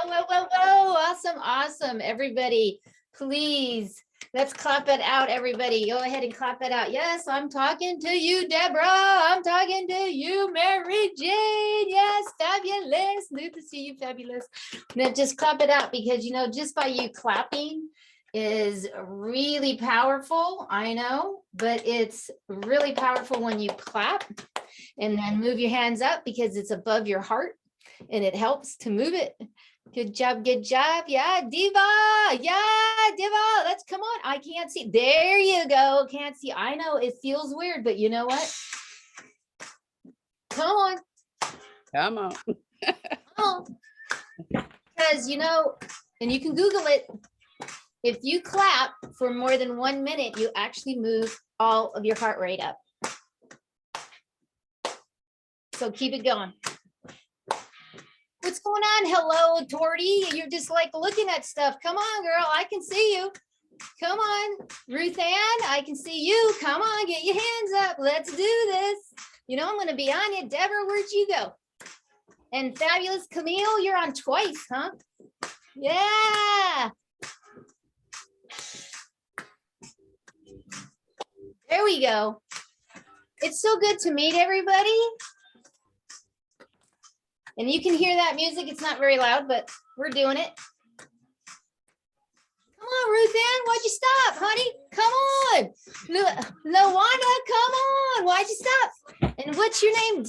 Whoa, whoa, whoa. Awesome, awesome. Everybody, please, let's clap it out, everybody. Go ahead and clap it out. Yes, I'm talking to you, Deborah. I'm talking to you, Mary Jane. Yes, fabulous. Good to see you, fabulous. Now just clap it out because, just by you clapping is really powerful. I know, but it's really powerful when you clap and then move your hands up because it's above your heart and it helps to move it. Good job, good job. Yeah, Diva. Yeah, Diva. Let's come on. I can't see. There you go. Can't see. I know it feels weird, but you know what? Come on. Come on. Come on. Because, and you can Google it. If you clap for more than 1 minute, you actually move all of your heart rate up. So keep it going. What's going on? Hello, Torty. You're just like looking at stuff. Come on, girl. I can see you. Come on. Ruth Ann, I can see you. Come on, get your hands up. Let's do this. I'm going to be on you. Deborah, where'd you go? And fabulous Camille, you're on twice, huh? Yeah. There we go. It's so good to meet everybody. And you can hear that music. It's not very loud, but we're doing it. Come on, Ruth Ann. Why'd you stop, honey? Come on. Lawanda, come on. Why'd you stop? And what's your name? And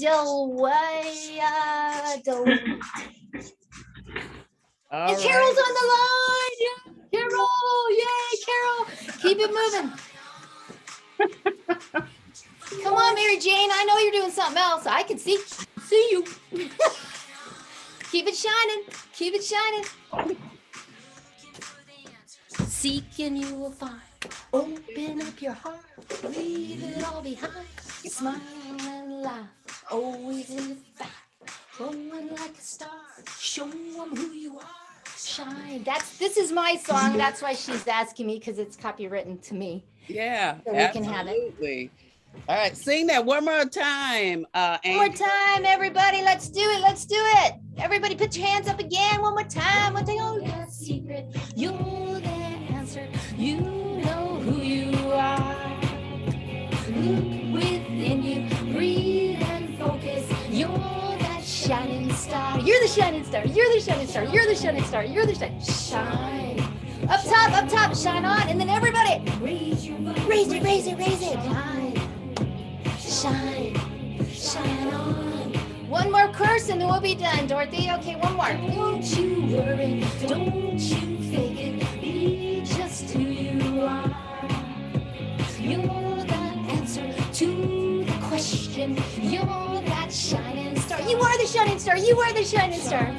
Carol's on the line. Yeah, Carol. Yay, Carol. Keep it moving. Come on, Mary Jane. I know you're doing something else. I can see you. Keep it shining. Keep it shining. Seek and you will find. Open up your heart. Leave it all behind. Smile and laugh. Always in the back. Glowing like a star. Show them who you are. Shine. This is my song. That's why she's asking me, because it's copywritten to me. Yeah, so we can have it. All right, sing that one more time. One more time, everybody. Let's do it. Let's do it. Everybody put your hands up again. One more time. One thing. Oh, yeah, secret. You're the answer. You know who you are. Look within you. Breathe and focus. You're that shining star. You're the shining star. You're the shining star. You're the shining star. You're the shining. Shine. Up top. Shine on. And then everybody. Raise it. Shine on. One more curse and then we'll be done, Dorothy. Okay, one more. Don't you worry, don't you fake it. Be just who you are. You're the answer to the question. You're that shining star. You are the shining star. You are the shining star.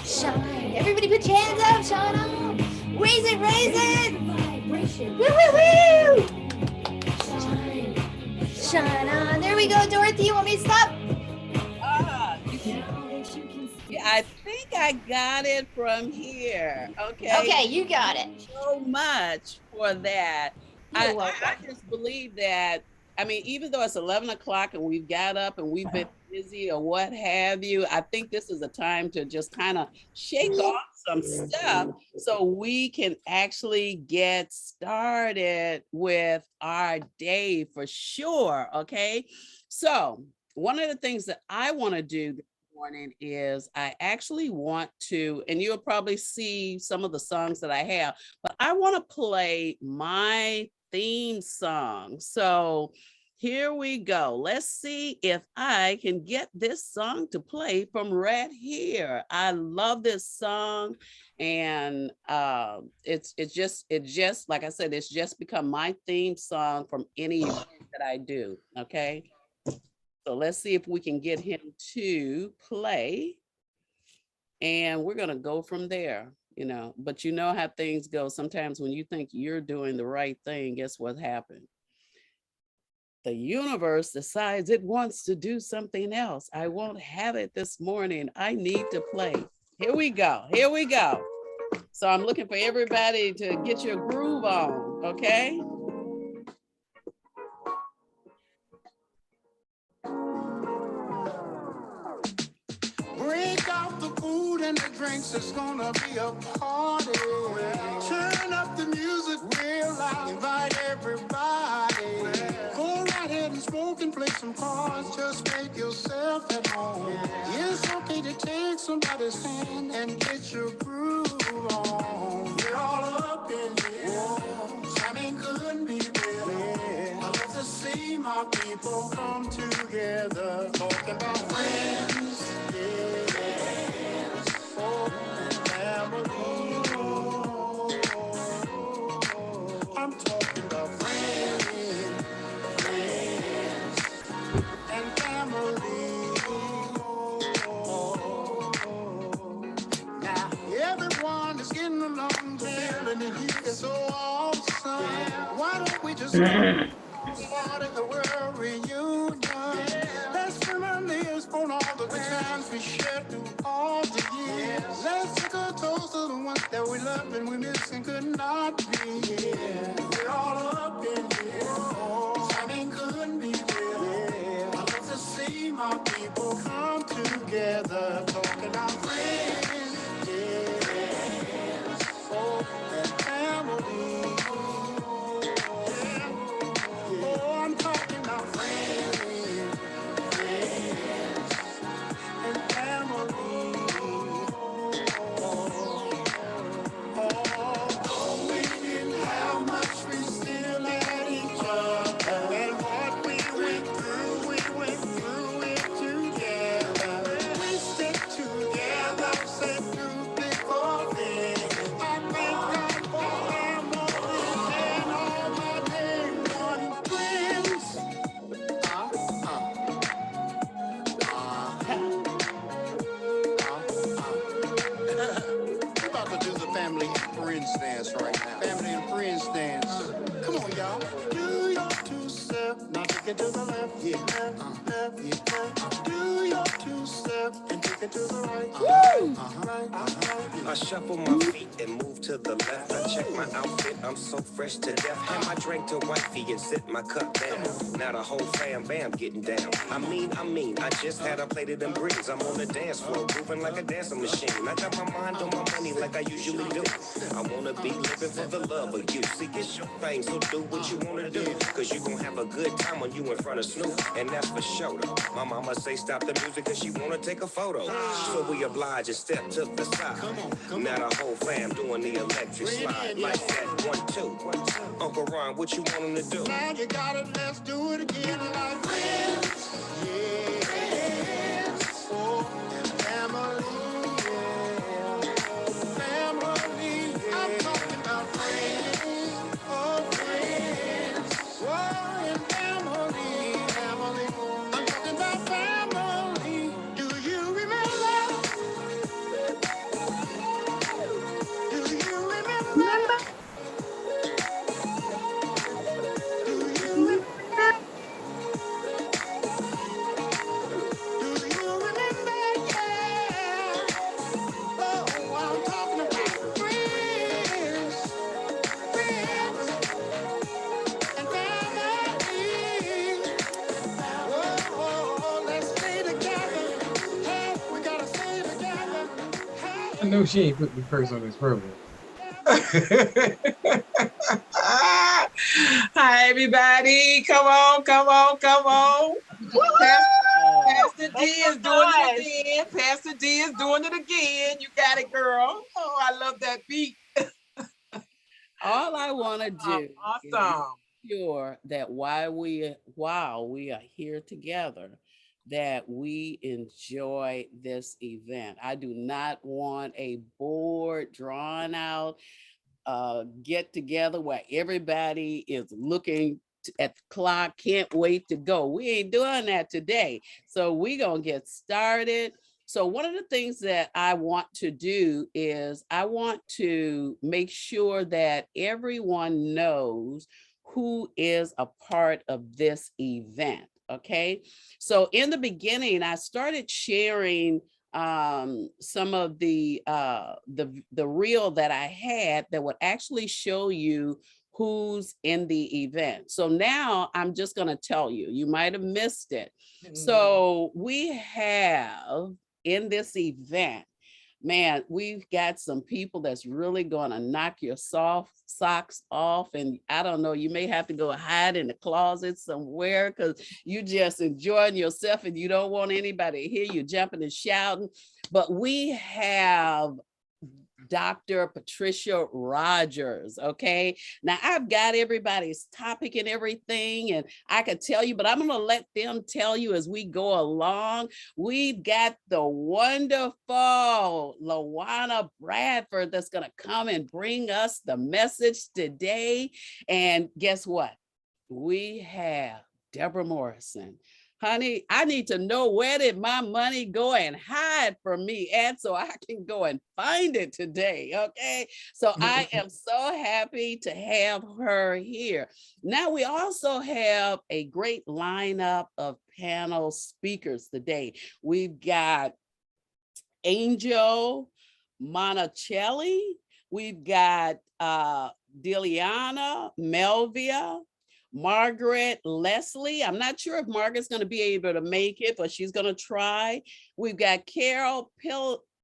Shine. Everybody put your hands up. Shine on. Raise it. Woo. Shine on. There we go, Dorothy. You want me to stop? Yeah, I think I got it from here. Okay. Okay, you got it. So much for that. I just believe that, even though it's 11 o'clock and we've got up and we've been busy or what have you, I think this is a time to just kind of shake off some stuff so we can actually get started with our day for sure. Okay. So one of the things that I want to do this morning is I actually want to, and you'll probably see some of the songs that I have, but I want to play my theme song. So here we go. Let's see if I can get this song to play from right here. I love this song, and it's just like I said, it's just become my theme song from any event that I do. Okay, so let's see if we can get him to play, and we're gonna go from there. But you know how things go. Sometimes when you think you're doing the right thing, guess what happened? The universe decides it wants to do something else. I won't have it this morning. I need to play. Here we go. So I'm looking for everybody to get your groove on, okay? Break off the food and the drinks, it's gonna be a party. Turn up the music real loud, invite everybody. Go right ahead and smoke and play some cards, just make yourself at home. It's okay to take somebody's hand and get your groove on. We're all up in here, jamming couldn't be better. I love to see my people come together, talking about friends, oh, and family. I'm talking about friends, and family. Now everyone is getting along, feeling it here so awesome. Why don't we just part of the world reunion? Let's reminisce on all the good times we shared through all the years. Let's take a toast to the ones that we love and we miss and could not be here. We're all up in here, timing couldn't be better. I love to see my people come together, talking about friends, oh, and family. Oh, I'm talking about friends, and family. Oh, we didn't have much, we still had each other. And what we went through it together. We stick together, said through thick or thin. I thank God for family and all my day one friends. We're about to do the family and friends dance right now. Family and friends dance. Come on, y'all. Do your two-step. Now take it to the left. Yeah. Left. Yeah. Left. Do your two-step and take it to the right. Woo! Right. I shuffle my feet and move to the left. I check my outfit, I'm so fresh to death. Hand my drink to wifey and sit my cup down. Now the whole fam bam getting down. I mean, I just had a plate of them greens. I'm on the dance floor, moving like a dancing machine. I got my mind on my money like I usually do. I wanna be living for the love of you. See, it's your thing, so do what you wanna do. Cause you gon' have a good time when you in front of Snoop. And that's for sure though. My mama say stop the music cause she wanna take a photo. So we oblige and step to the side. Now the whole fam doing the electric slide like that. 1, 2. Uncle Ron, what you want him to do? Now you got it, let's do it again like friends. Yeah. Oh, and family. Yeah. Family. Yeah. I'm talking about friends. Oh, friends. Oh, and family. Family. I'm talking about family. Do you remember? Do you remember? Do you remember? Do you remember? Yeah. Oh, I'm talking about friends, friends, and family. Oh, let's stay together. Hey, we gotta stay together. Hey. I know she ain't put me first on this program. Hi, everybody. Come on. Pastor D is doing it again. Pastor D is doing it again. You got it, girl. Oh, I love that beat. All I want to do Awesome. is sure that while we are here together, that we enjoy this event. I do not want a bored, drawn out get together where everybody is looking at the clock, can't wait to go. We ain't doing that today. So we're going to get started. So one of the things that I want to do is I want to make sure that everyone knows who is a part of this event. Okay. So in the beginning, I started sharing some of the reel that I had that would actually show you who's in the event. So now I'm just going to tell you, you might have missed it. So we have in this event man, we've got some people that's really going to knock your soft socks off. And I don't know, you may have to go hide in the closet somewhere because you just enjoying yourself and you don't want anybody to hear you jumping and shouting. But we have Dr. Patricia Rogers. Okay. Now I've got everybody's topic and everything, and I could tell you, but I'm going to let them tell you as we go along. We've got the wonderful LaWanna Bradford that's going to come and bring us the message today. And guess what? We have Deborah Morrison. Honey, I need to know, where did my money go and hide from me at, so I can go and find it today, okay? So I am so happy to have her here. Now we also have a great lineup of panel speakers today. We've got Angel Monticelli, we've got Diliana Melvia, Margaret Leslie. I'm not sure if Margaret's going to be able to make it, but she's going to try. We've got Carol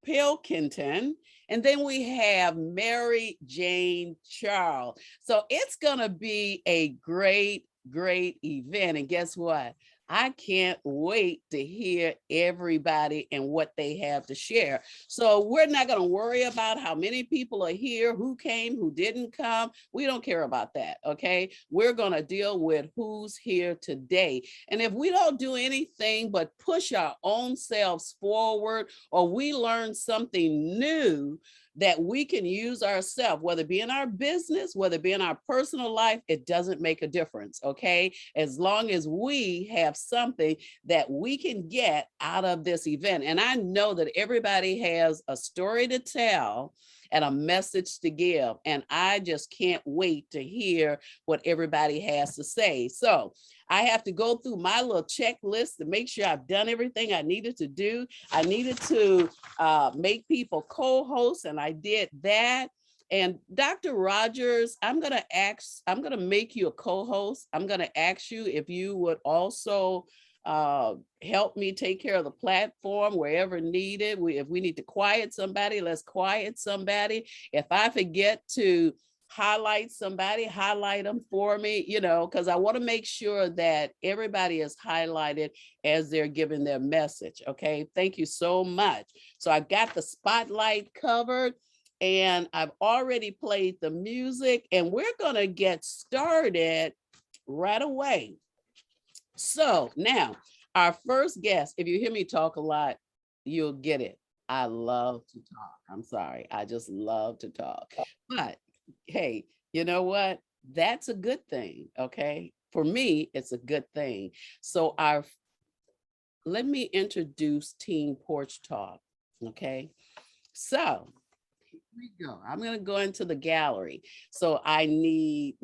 Pilkington, and then we have Mary Jane Charles. So it's going to be a great event. And guess what? I can't wait to hear everybody and what they have to share. So we're not going to worry about how many people are here, who came, who didn't come. We don't care about that, okay? We're going to deal with who's here today. And if we don't do anything but push our own selves forward, or we learn something new that we can use ourselves, whether it be in our business, whether it be in our personal life, it doesn't make a difference, okay? As long as we have something that we can get out of this event. And I know that everybody has a story to tell and a message to give. And I just can't wait to hear what everybody has to say. So I have to go through my little checklist to make sure I've done everything I needed to do. I needed to make people co-hosts, and I did that. And Dr. Rogers, I'm gonna make you a co-host. I'm gonna ask you if you would also help me take care of the platform wherever needed. If we need to quiet somebody, let's quiet somebody. If I forget to highlight somebody, highlight them for me, you know, because I want to make sure that everybody is highlighted as they're giving their message. Okay, thank you so much. So I've got the spotlight covered, and I've already played the music, and we're going to get started right away. So now our first guest, if you hear me talk a lot, you'll get it. I love to talk. I'm sorry. I just love to talk. But hey, you know what? That's a good thing. Okay. For me, it's a good thing. So let me introduce Teen Porch Talk. Okay. So here we go. I'm going to go into the gallery. So I need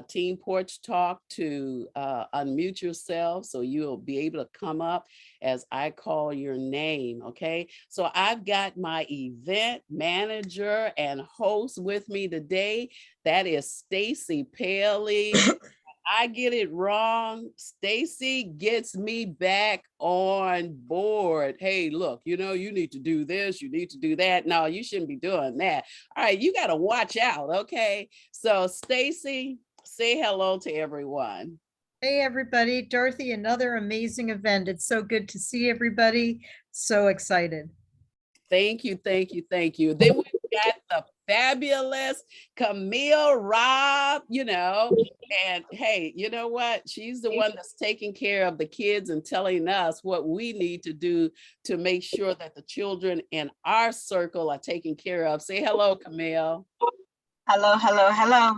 Teen Porch Talk to unmute yourself so you'll be able to come up as I call your name, okay? So I've got my event manager and host with me today. That is Stacy Paley. I get it wrong, Stacy gets me back on board. Hey, look, you know, you need to do this, you need to do that. No, you shouldn't be doing that. All right, you got to watch out, okay? So Stacy, say hello to everyone. Hey, everybody. Dorothy, another amazing event. It's so good to see everybody. So excited. Thank you, thank you, thank you. Then we've got the fabulous Camille Robb, you know, and hey, you know what? She's the one that's taking care of the kids and telling us what we need to do to make sure that the children in our circle are taken care of. Say hello, Camille. Hello, hello, hello.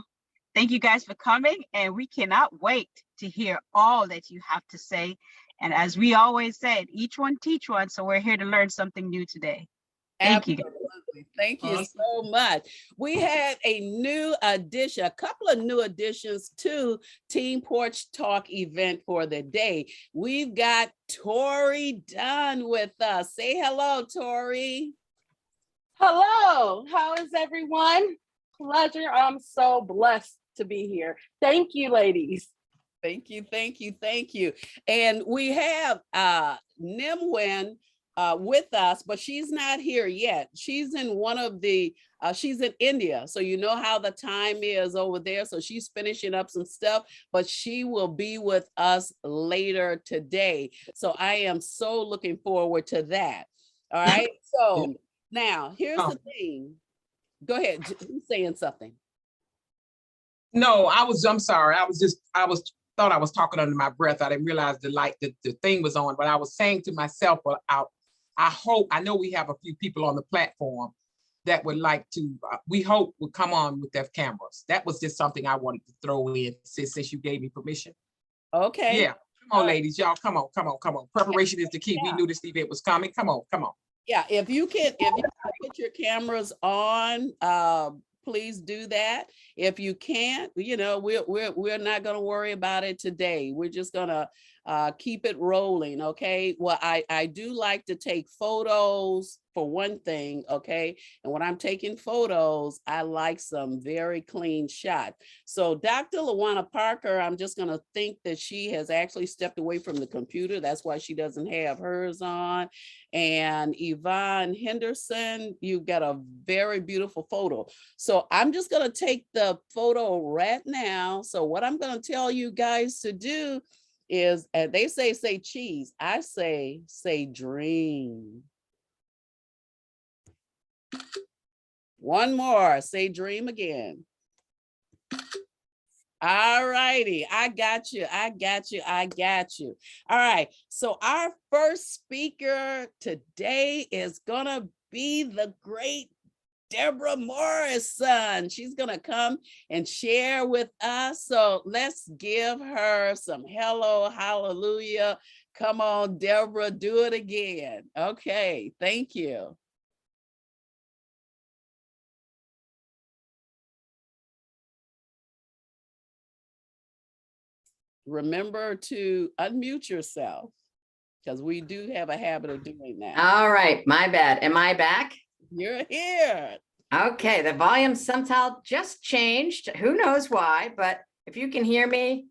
Thank you guys for coming, and we cannot wait to hear all that you have to say. And as we always said, each one teach one, so we're here to learn something new today. Thank you. Thank you so much. We had a new addition, a couple of new additions to Teen Porch Talk event for the day. We've got Tori Dunn with us. Say hello, Tori. Hello, how is everyone? Pleasure. I'm so blessed to be here. Thank you, ladies. Thank you, thank you, thank you. And we have Nimwin with us, but she's not here yet. She's in one of the, she's in India. So you know how the time is over there. So she's finishing up some stuff, but she will be with us later today. So I am so looking forward to that. All right. So now here's the thing. Go ahead. Who's saying something? No, I'm sorry. Thought I was talking under my breath. I didn't realize the thing was on, but I was saying to myself, well, I know we have a few people on the platform that would like to, we hope would come on with their cameras. That was just something I wanted to throw in since you gave me permission. Okay. Yeah, come on, ladies, y'all, come on. Preparation is the key. We knew this event was coming. Come on. Yeah, if you can put your cameras on, please do that. If you can't, you know, we're not going to worry about it today. We're just going to keep it rolling. Okay. Well, I do like to take photos for one thing. Okay. And when I'm taking photos, I like some very clean shot. So Dr. LaWanna Parker, I'm just going to think that she has actually stepped away from the computer. That's why she doesn't have hers on. And Yvonne Henderson, you've got a very beautiful photo. So I'm just going to take the photo right now. So what I'm going to tell you guys to do is, they say cheese. I say dream. One more, say dream again. All righty, I got you. All right, so our first speaker today is gonna be the great Deborah Morrison. She's gonna come and share with us. So let's give her some hello, hallelujah. Come on, Deborah, do it again. Okay, thank you. Remember to unmute yourself, because we do have a habit of doing that. All right, my bad. Am I back? You're here. Okay, the volume somehow just changed. Who knows why, but if you can hear me,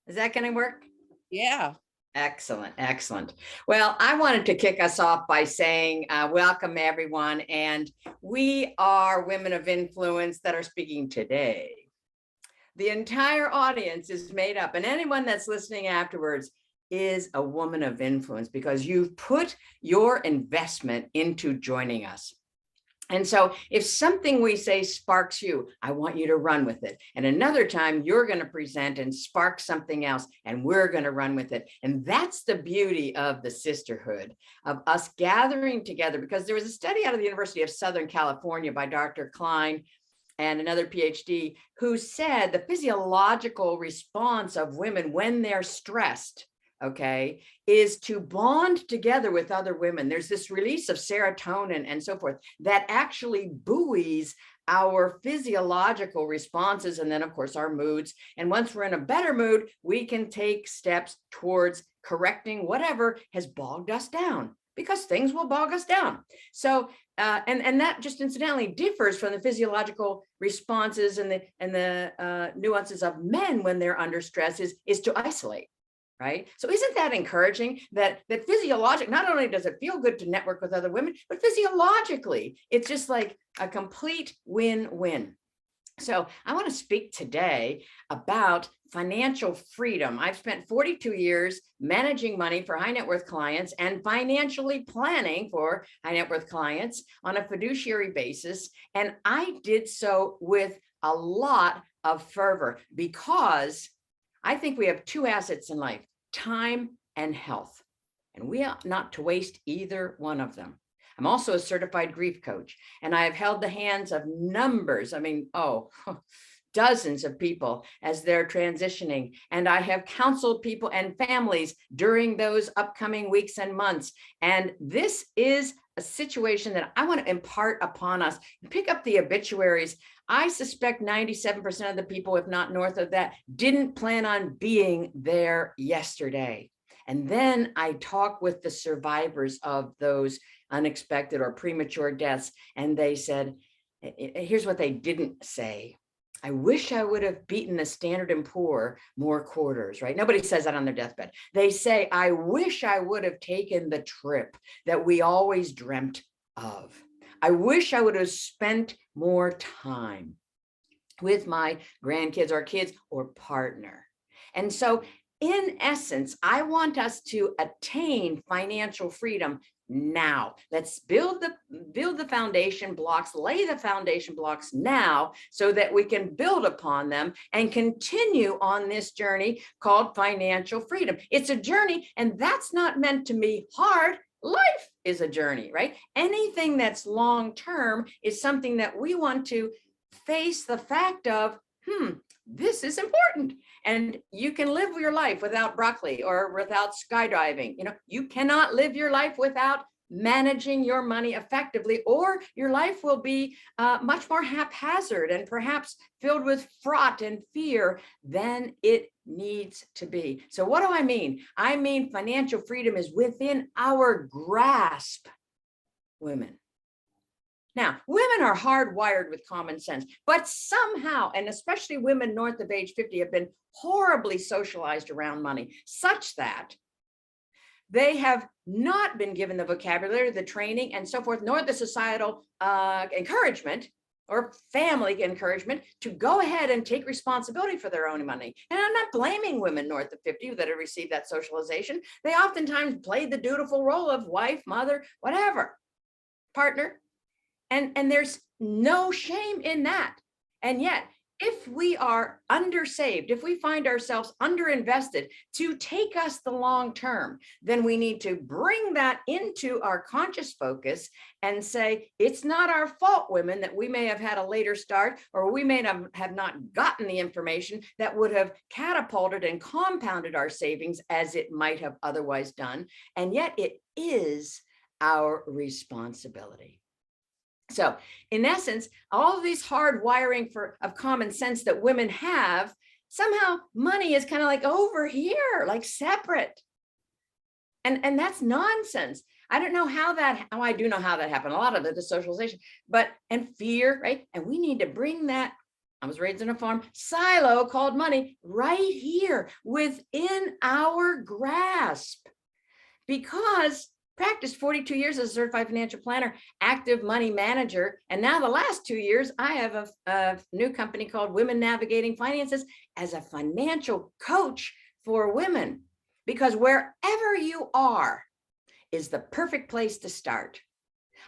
is that going to work? Yeah. Excellent, excellent. Well, I wanted to kick us off by saying welcome everyone. And we are women of influence that are speaking today. The entire audience is made up, and anyone that's listening afterwards is a woman of influence because you've put your investment into joining us. And so if something we say sparks you, I want you to run with it. And another time you're going to present and spark something else, and we're going to run with it. And that's the beauty of the sisterhood, of us gathering together, because there was a study out of the University of Southern California by Dr. Klein and another PhD who said the physiological response of women when they're stressed, okay, is to bond together with other women. There's this release of serotonin and so forth that actually buoys our physiological responses, and then of course our moods. And once we're in a better mood, we can take steps towards correcting whatever has bogged us down, because things will bog us down. So, and that just incidentally differs from the physiological responses and the nuances of men when they're under stress is to isolate, right? So isn't that encouraging that physiologically, not only does it feel good to network with other women, but physiologically, it's just like a complete win-win. So I want to speak today about financial freedom. I've spent 42 years managing money for high net worth clients and financially planning for high net worth clients on a fiduciary basis. And I did so with a lot of fervor because I think we have two assets in life, time and health, and we ought not to waste either one of them. I'm also a certified grief coach, and I have held the hands of numbers, dozens of people as they're transitioning. And I have counseled people and families during those upcoming weeks and months. And this is a situation that I want to impart upon us. Pick up the obituaries. I suspect 97% of the people, if not north of that, didn't plan on being there yesterday. And then I talk with the survivors of those unexpected or premature deaths. And they said, here's what they didn't say. I wish I would have beaten the Standard and Poor more quarters, right? Nobody says that on their deathbed. They say, I wish I would have taken the trip that we always dreamt of. I wish I would have spent more time with my grandkids or kids or partner. And so in essence, I want us to attain financial freedom now. Let's build the foundation blocks, lay the foundation blocks now so that we can build upon them and continue on this journey called financial freedom. It's a journey, and that's not meant to be hard. Life is a journey, right? Anything that's long-term is something that we want to face the fact of, this is important. And you can live your life without broccoli or without skydiving. You know, you cannot live your life without managing your money effectively, or your life will be much more haphazard and perhaps filled with fraught and fear than it needs to be. So what do I mean? I mean, financial freedom is within our grasp, women. Now, women are hardwired with common sense, but somehow, and especially women north of age 50, have been horribly socialized around money, such that they have not been given the vocabulary, the training, and so forth, nor the societal encouragement or family encouragement to go ahead and take responsibility for their own money. And I'm not blaming women north of 50 that have received that socialization. They oftentimes played the dutiful role of wife, mother, whatever, partner. And there's no shame in that. And yet, if we are undersaved, if we find ourselves underinvested to take us the long term, then we need to bring that into our conscious focus and say, it's not our fault, women, that we may have had a later start, or we may have not gotten the information that would have catapulted and compounded our savings as it might have otherwise done. And yet it is our responsibility. So in essence, all of these hard wiring of common sense that women have, somehow money is kind of like over here, like separate. And that's nonsense. I don't know how I do know how that happened. A lot of it is socialization, and fear, right? And we need to bring that, I was raised in a farm, silo called money right here within our grasp. Because practiced 42 years as a certified financial planner, active money manager. And now the last 2 years, I have a new company called Women Navigating Finances as a financial coach for women, because wherever you are is the perfect place to start.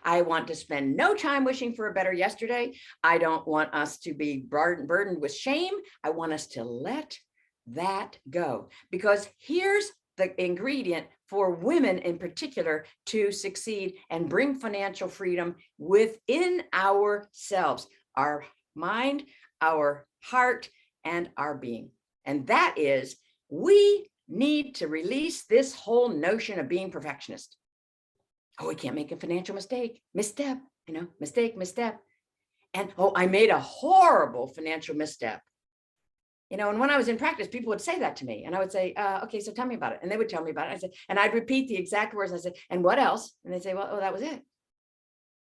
I want to spend no time wishing for a better yesterday. I don't want us to be burdened with shame. I want us to let that go, because here's the ingredient for women in particular to succeed and bring financial freedom within ourselves, our mind, our heart, and our being. And that is, we need to release this whole notion of being perfectionist. Oh, we can't make a financial misstep, misstep. And oh, I made a horrible financial misstep. And when I was in practice, people would say that to me, and I would say, okay, so tell me about it. And they would tell me about it. I said, and I'd repeat the exact words. I said, and what else? And they'd say, well, oh, that was it.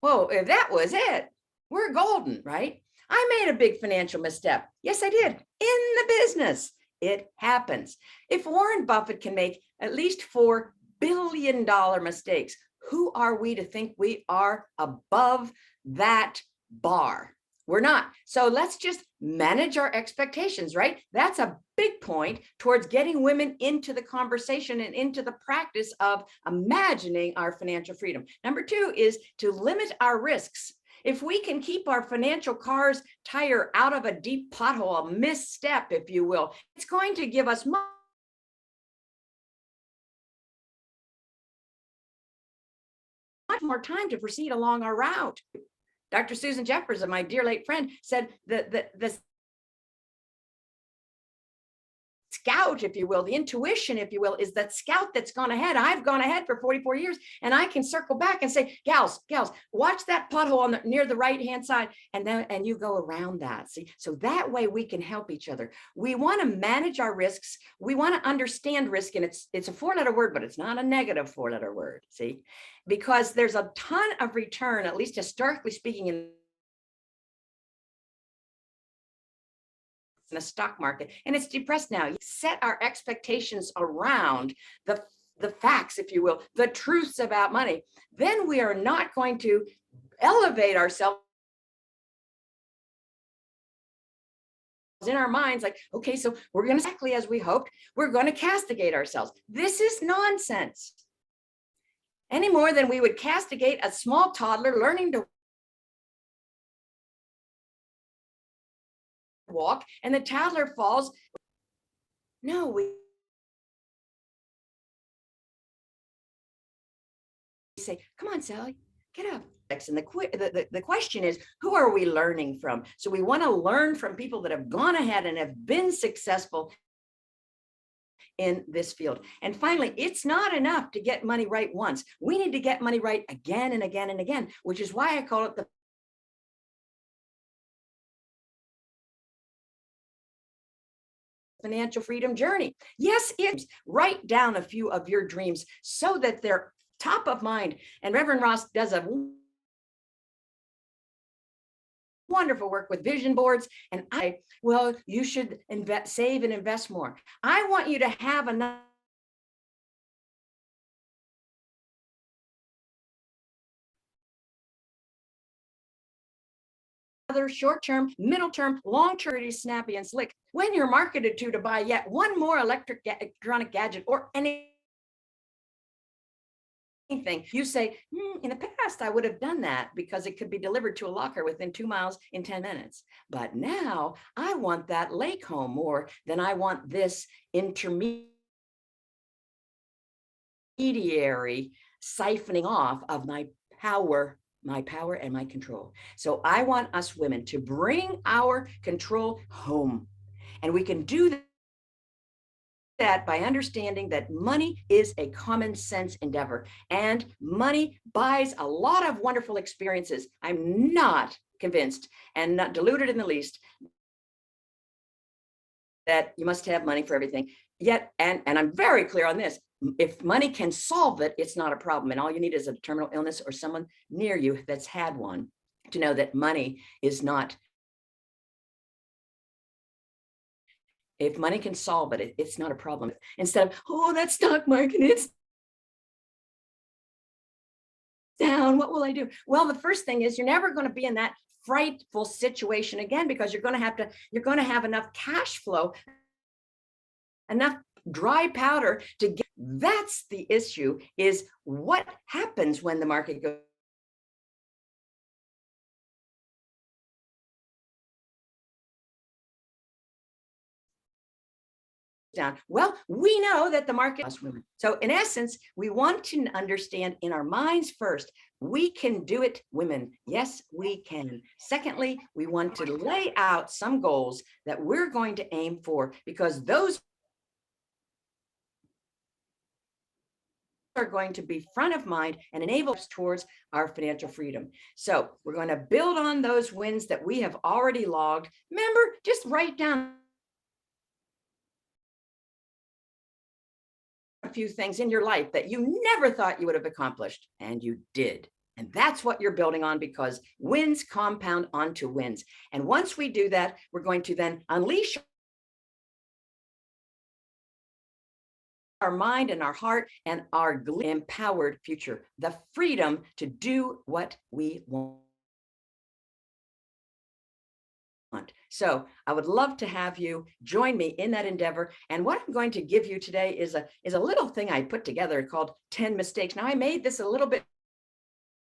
Whoa, if that was it, we're golden, right? I made a big financial misstep. Yes, I did. In the business, it happens. If Warren Buffett can make at least $4 billion mistakes, who are we to think we are above that bar? We're not. So let's just manage our expectations, right? That's a big point towards getting women into the conversation and into the practice of imagining our financial freedom. Number 2 is to limit our risks. If we can keep our financial car's tire out of a deep pothole, a misstep, if you will, it's going to give us much more time to proceed along our route. Dr. Susan Jeffers, my dear late friend, said that the scout, if you will, the intuition, if you will, is that scout that's gone ahead. I've gone ahead for 44 years, and I can circle back and say, gals, watch that pothole near the right-hand side, and you go around that. See, so that way we can help each other. We want to manage our risks. We want to understand risk, and it's a 4-letter word, but it's not a negative 4-letter word. See, because there's a ton of return, at least historically speaking, in the stock market, and it's depressed now. You set our expectations around the facts, if you will, the truths about money, then we are not going to elevate ourselves in our minds like, okay, so we're going to exactly as we hoped, we're going to castigate ourselves. This is nonsense. Any more than we would castigate a small toddler learning to walk and the toddler falls. No, we say, come on, Sally, get up. And the question is, who are we learning from? So we want to learn from people that have gone ahead and have been successful in this field. And finally, it's not enough to get money right once. We need to get money right again and again and again, which is why I call it the financial freedom journey. Yes, it's write down a few of your dreams so that they're top of mind. And Reverend Ross does a wonderful work with vision boards. And you should save and invest more. I want you to have enough other short-term, middle-term, long-term, snappy and slick. When you're marketed to buy yet one more electronic gadget or anything, you say, in the past, I would have done that because it could be delivered to a locker within 2 miles in 10 minutes. But now I want that lake home more than I want this intermediary siphoning off of my power and my control. So I want us women to bring our control home. And we can do that by understanding that money is a common sense endeavor and money buys a lot of wonderful experiences. I'm not convinced and not deluded in the least that you must have money for everything. Yet, and I'm very clear on this, if money can solve it, it's not a problem. And all you need is a terminal illness or someone near you that's had one to know that money is not. If money can solve it, it's not a problem. Instead of, oh, that stock market, it's down. What will I do? Well, the first thing is you're never going to be in that frightful situation again because you're going to have enough cash flow, enough dry powder to get. That's the issue, is what happens when the market goes down. Well, we know that the market, so in essence, we want to understand in our minds first, we can do it, women. Yes, we can. Secondly, we want to lay out some goals that we're going to aim for because those are going to be front of mind and enable us towards our financial freedom. So we're going to build on those wins that we have already logged. Remember, just write down a few things in your life that you never thought you would have accomplished, and you did. And that's what you're building on because wins compound onto wins. And once we do that, we're going to then unleash our mind and our heart and our empowered future, the freedom to do what we want. So I would love to have you join me in that endeavor. And what I'm going to give you today is a little thing I put together called 10 mistakes. Now I made this a little bit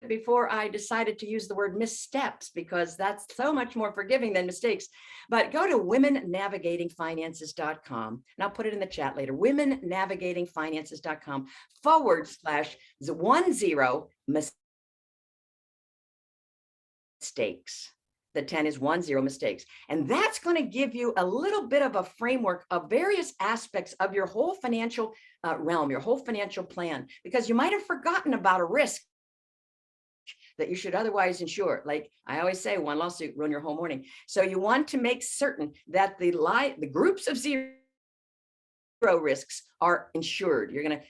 before I decided to use the word missteps because that's so much more forgiving than mistakes. But go to womennavigatingfinances.com and I'll put it in the chat later, womennavigatingfinances.com/10 mistakes. The 10 is 10 mistakes. And that's going to give you a little bit of a framework of various aspects of your whole financial realm, your whole financial plan, because you might have forgotten about a risk that you should otherwise insure. Like I always say, one lawsuit ruin your whole morning. So you want to make certain that the groups of zero risks are insured. You're going to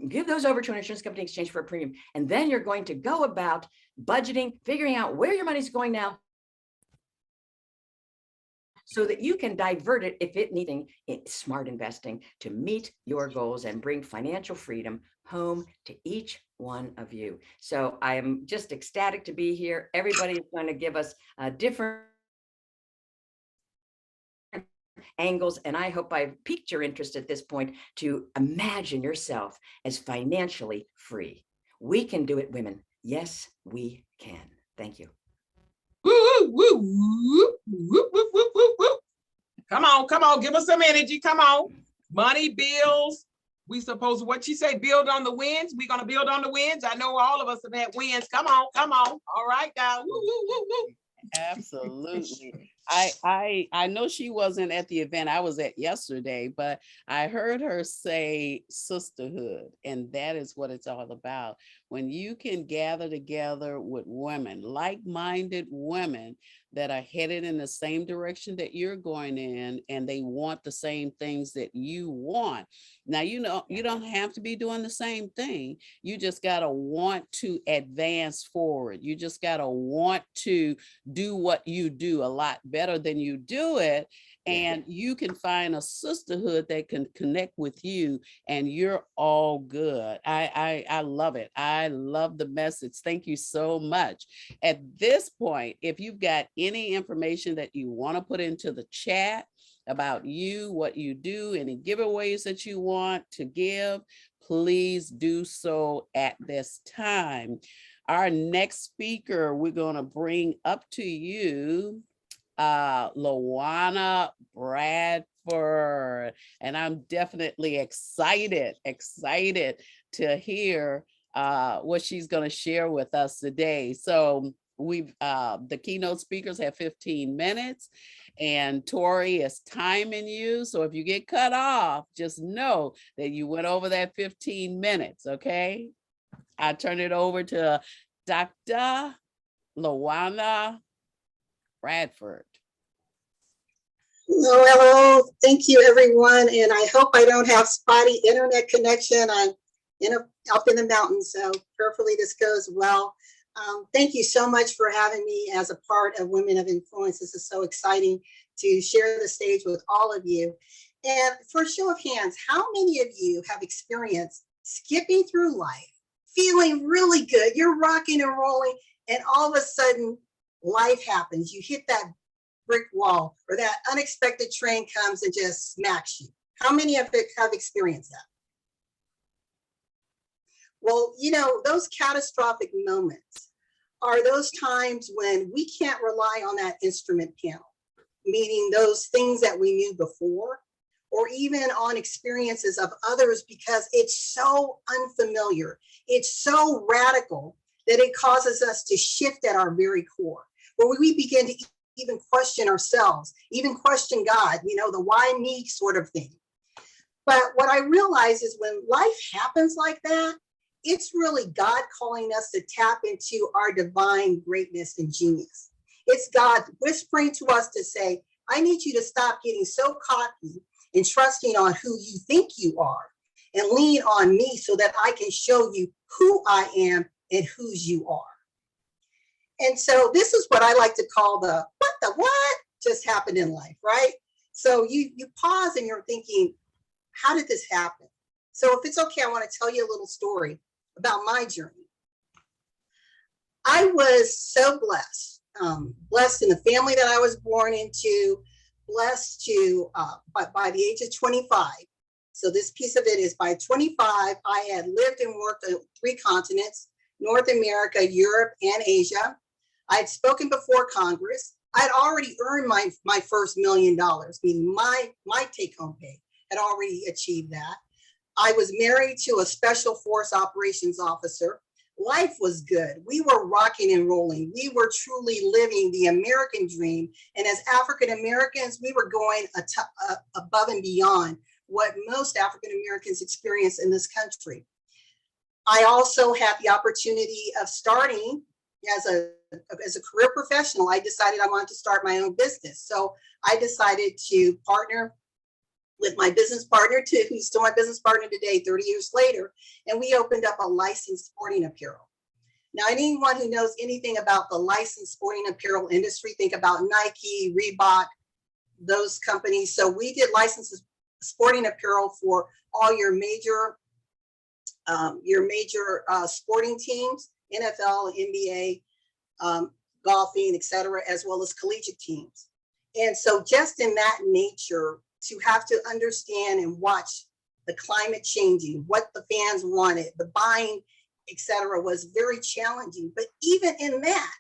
give those over to an insurance company in exchange for a premium. And then you're going to go about budgeting, figuring out where your money's going now, so that you can divert it if it needing smart investing to meet your goals and bring financial freedom home to each one of you. So I am just ecstatic to be here. Everybody is going to give us different angles, and I hope I've piqued your interest at this point to imagine yourself as financially free. We can do it, women. Yes, we can. Thank you. Woo, woo, woo, woo, woo, woo, woo, woo. Come on, give us some energy. Come on. Money, bills. We supposed, what she say, build on the wins. We're gonna build on the wins. I know all of us have had wins. Come on. All right, now. Woo, woo, woo, woo. Absolutely. I know she wasn't at the event I was at yesterday, but I heard her say sisterhood, and that is what it's all about. When you can gather together with women, like-minded women that are headed in the same direction that you're going in, and they want the same things that you want. Now, you know, you don't have to be doing the same thing. You just got to want to advance forward. You just got to want to do what you do a lot better than you do it. And you can find a sisterhood that can connect with you, and you're all good. I love it. I love the message. Thank you so much. At this point, if you've got any information that you want to put into the chat about you, what you do, any giveaways that you want to give, please do so at this time. Our next speaker, we're going to bring up to you Lawana Bradford, and I'm definitely excited to hear what she's going to share with us today. So we've the keynote speakers have 15 minutes, and Tori is timing you. So if you get cut off, just know that you went over that 15 minutes. Okay, I turn it over to Dr. Lawana Bradford. Hello. Thank you, everyone. And I hope I don't have spotty internet connection. I'm up in the mountains, so prayerfully this goes well. Thank you so much for having me as a part of Women of Influence. This is so exciting to share the stage with all of you. And for a show of hands, how many of you have experienced skipping through life, feeling really good? You're rocking and rolling, and all of a sudden, life happens. You hit that brick wall, or that unexpected train comes and just smacks you. How many of you have experienced that? Well, you know, those catastrophic moments are those times when we can't rely on that instrument panel, meaning those things that we knew before, or even on experiences of others, because it's so unfamiliar. It's so radical that it causes us to shift at our very core, where we begin to even question ourselves, even question God, you know, the why me sort of thing. But what I realize is when life happens like that, it's really God calling us to tap into our divine greatness and genius. It's God whispering to us to say, I need you to stop getting so cocky and trusting on who you think you are, and lean on me so that I can show you who I am and whose you are. And so this is what I like to call the what just happened in life, right? So you pause and you're thinking, how did this happen? So if it's okay, I want to tell you a little story about my journey. I was so blessed, blessed in the family that I was born into, blessed to, by the age of 25. So this piece of it is by 25, I had lived and worked on 3 continents, North America, Europe, and Asia. I had spoken before Congress. I'd already earned my first $1 million, meaning my take-home pay had already achieved that. I was married to a special force operations officer. Life was good. We were rocking and rolling. We were truly living the American dream. And as African Americans, we were going above and beyond what most African Americans experience in this country. I also had the opportunity of starting as a career professional. I decided I wanted to start my own business. So I decided to partner with my business partner, who's still my business partner today, 30 years later, and we opened up a licensed sporting apparel. Now, anyone who knows anything about the licensed sporting apparel industry, think about Nike, Reebok, those companies. So we did licenses, sporting apparel for all your major sporting teams, NFL, NBA, golfing, etc., as well as collegiate teams. And so just in that nature, to have to understand and watch the climate changing, what the fans wanted, the buying, etc., was very challenging. But even in that,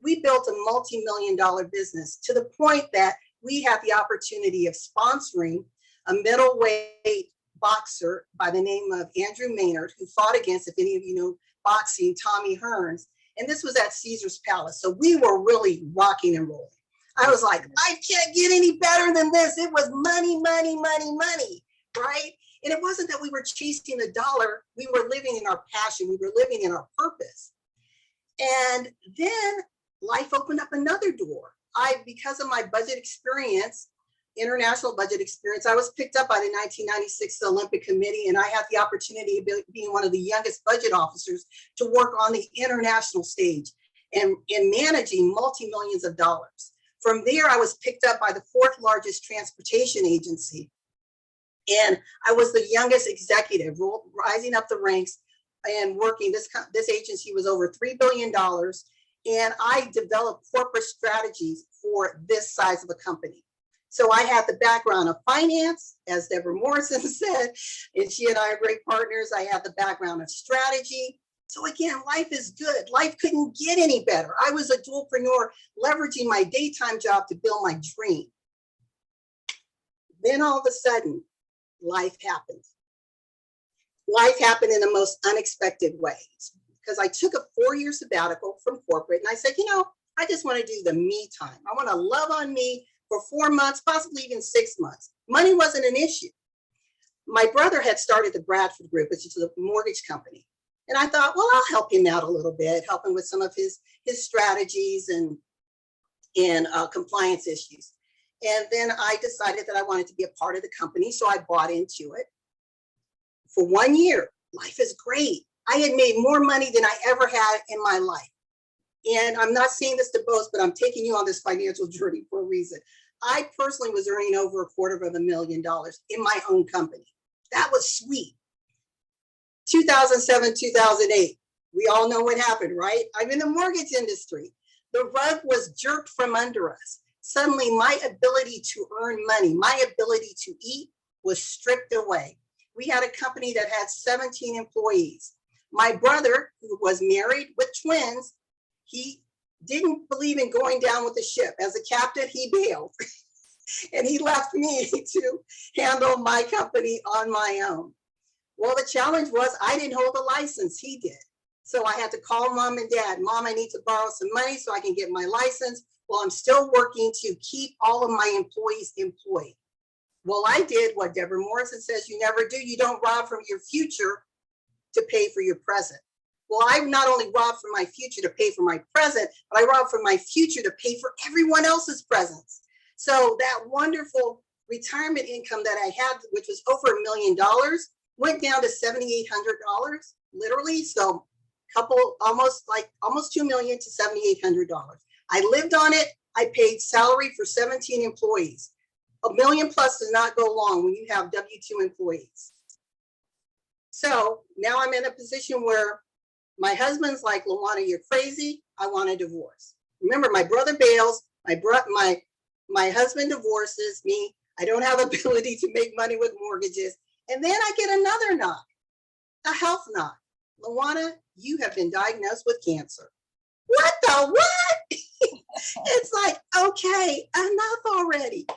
we built a multi-million-dollar business to the point that we had the opportunity of sponsoring a middleweight boxer by the name of Andrew Maynard, who fought against, if any of you know boxing, Tommy Hearns. And this was at Caesar's Palace. So we were really rocking and rolling. I was like, I can't get any better than this. It was money, money, money, money, right? And it wasn't that we were chasing the dollar. We were living in our passion. We were living in our purpose. And then life opened up another door. Because of my budget experience, international budget experience, I was picked up by the 1996 Olympic Committee, and I had the opportunity of being one of the youngest budget officers to work on the international stage and managing multi-millions of dollars. From there, I was picked up by the 4th largest transportation agency. And I was the youngest executive, rising up the ranks and working. This agency was over $3 billion. And I developed corporate strategies for this size of a company. So I had the background of finance, as Deborah Morrison said, and she and I are great partners. I had the background of strategy. So again, life is good. Life couldn't get any better. I was a dualpreneur, leveraging my daytime job to build my dream. Then all of a sudden, life happened. Life happened in the most unexpected ways, because I took a 4-year sabbatical from corporate, and I said, I just want to do the me time. I want to love on me for 4 months, possibly even 6 months. Money wasn't an issue. My brother had started the Bradford Group, which is a mortgage company. And I thought, well, I'll help him out a little bit, help him with some of his strategies and compliance issues. And then I decided that I wanted to be a part of the company, so I bought into it. For 1 year, life is great. I had made more money than I ever had in my life. And I'm not saying this to boast, but I'm taking you on this financial journey for a reason. I personally was earning over $250,000 in my own company. That was sweet. 2007, 2008, we all know what happened, right? I'm in the mortgage industry. The rug was jerked from under us. Suddenly my ability to earn money, my ability to eat was stripped away. We had a company that had 17 employees. My brother, who was married with twins, he didn't believe in going down with the ship. As a captain, he bailed. And he left me to handle my company on my own. Well, the challenge was I didn't hold a license, he did. So I had to call mom and dad. Mom, I need to borrow some money so I can get my license. Well, I'm still working to keep all of my employees employed. Well, I did what Deborah Morrison says you never do. You don't rob from your future to pay for your present. Well, I not only robbed from my future to pay for my present, but I robbed from my future to pay for everyone else's presents. So that wonderful retirement income that I had, which was over $1 million, went down to $7,800, literally. So almost $2 million to $7,800. I lived on it. I paid salary for 17 employees. $1 million plus does not go long when you have W-2 employees. So now I'm in a position where my husband's like, LaJuana, you're crazy. I want a divorce. Remember, my brother bails. My husband divorces me. I don't have ability to make money with mortgages. And then I get another knock, a health knock. LaJuana, you have been diagnosed with cancer. What the what? It's like, okay, enough already.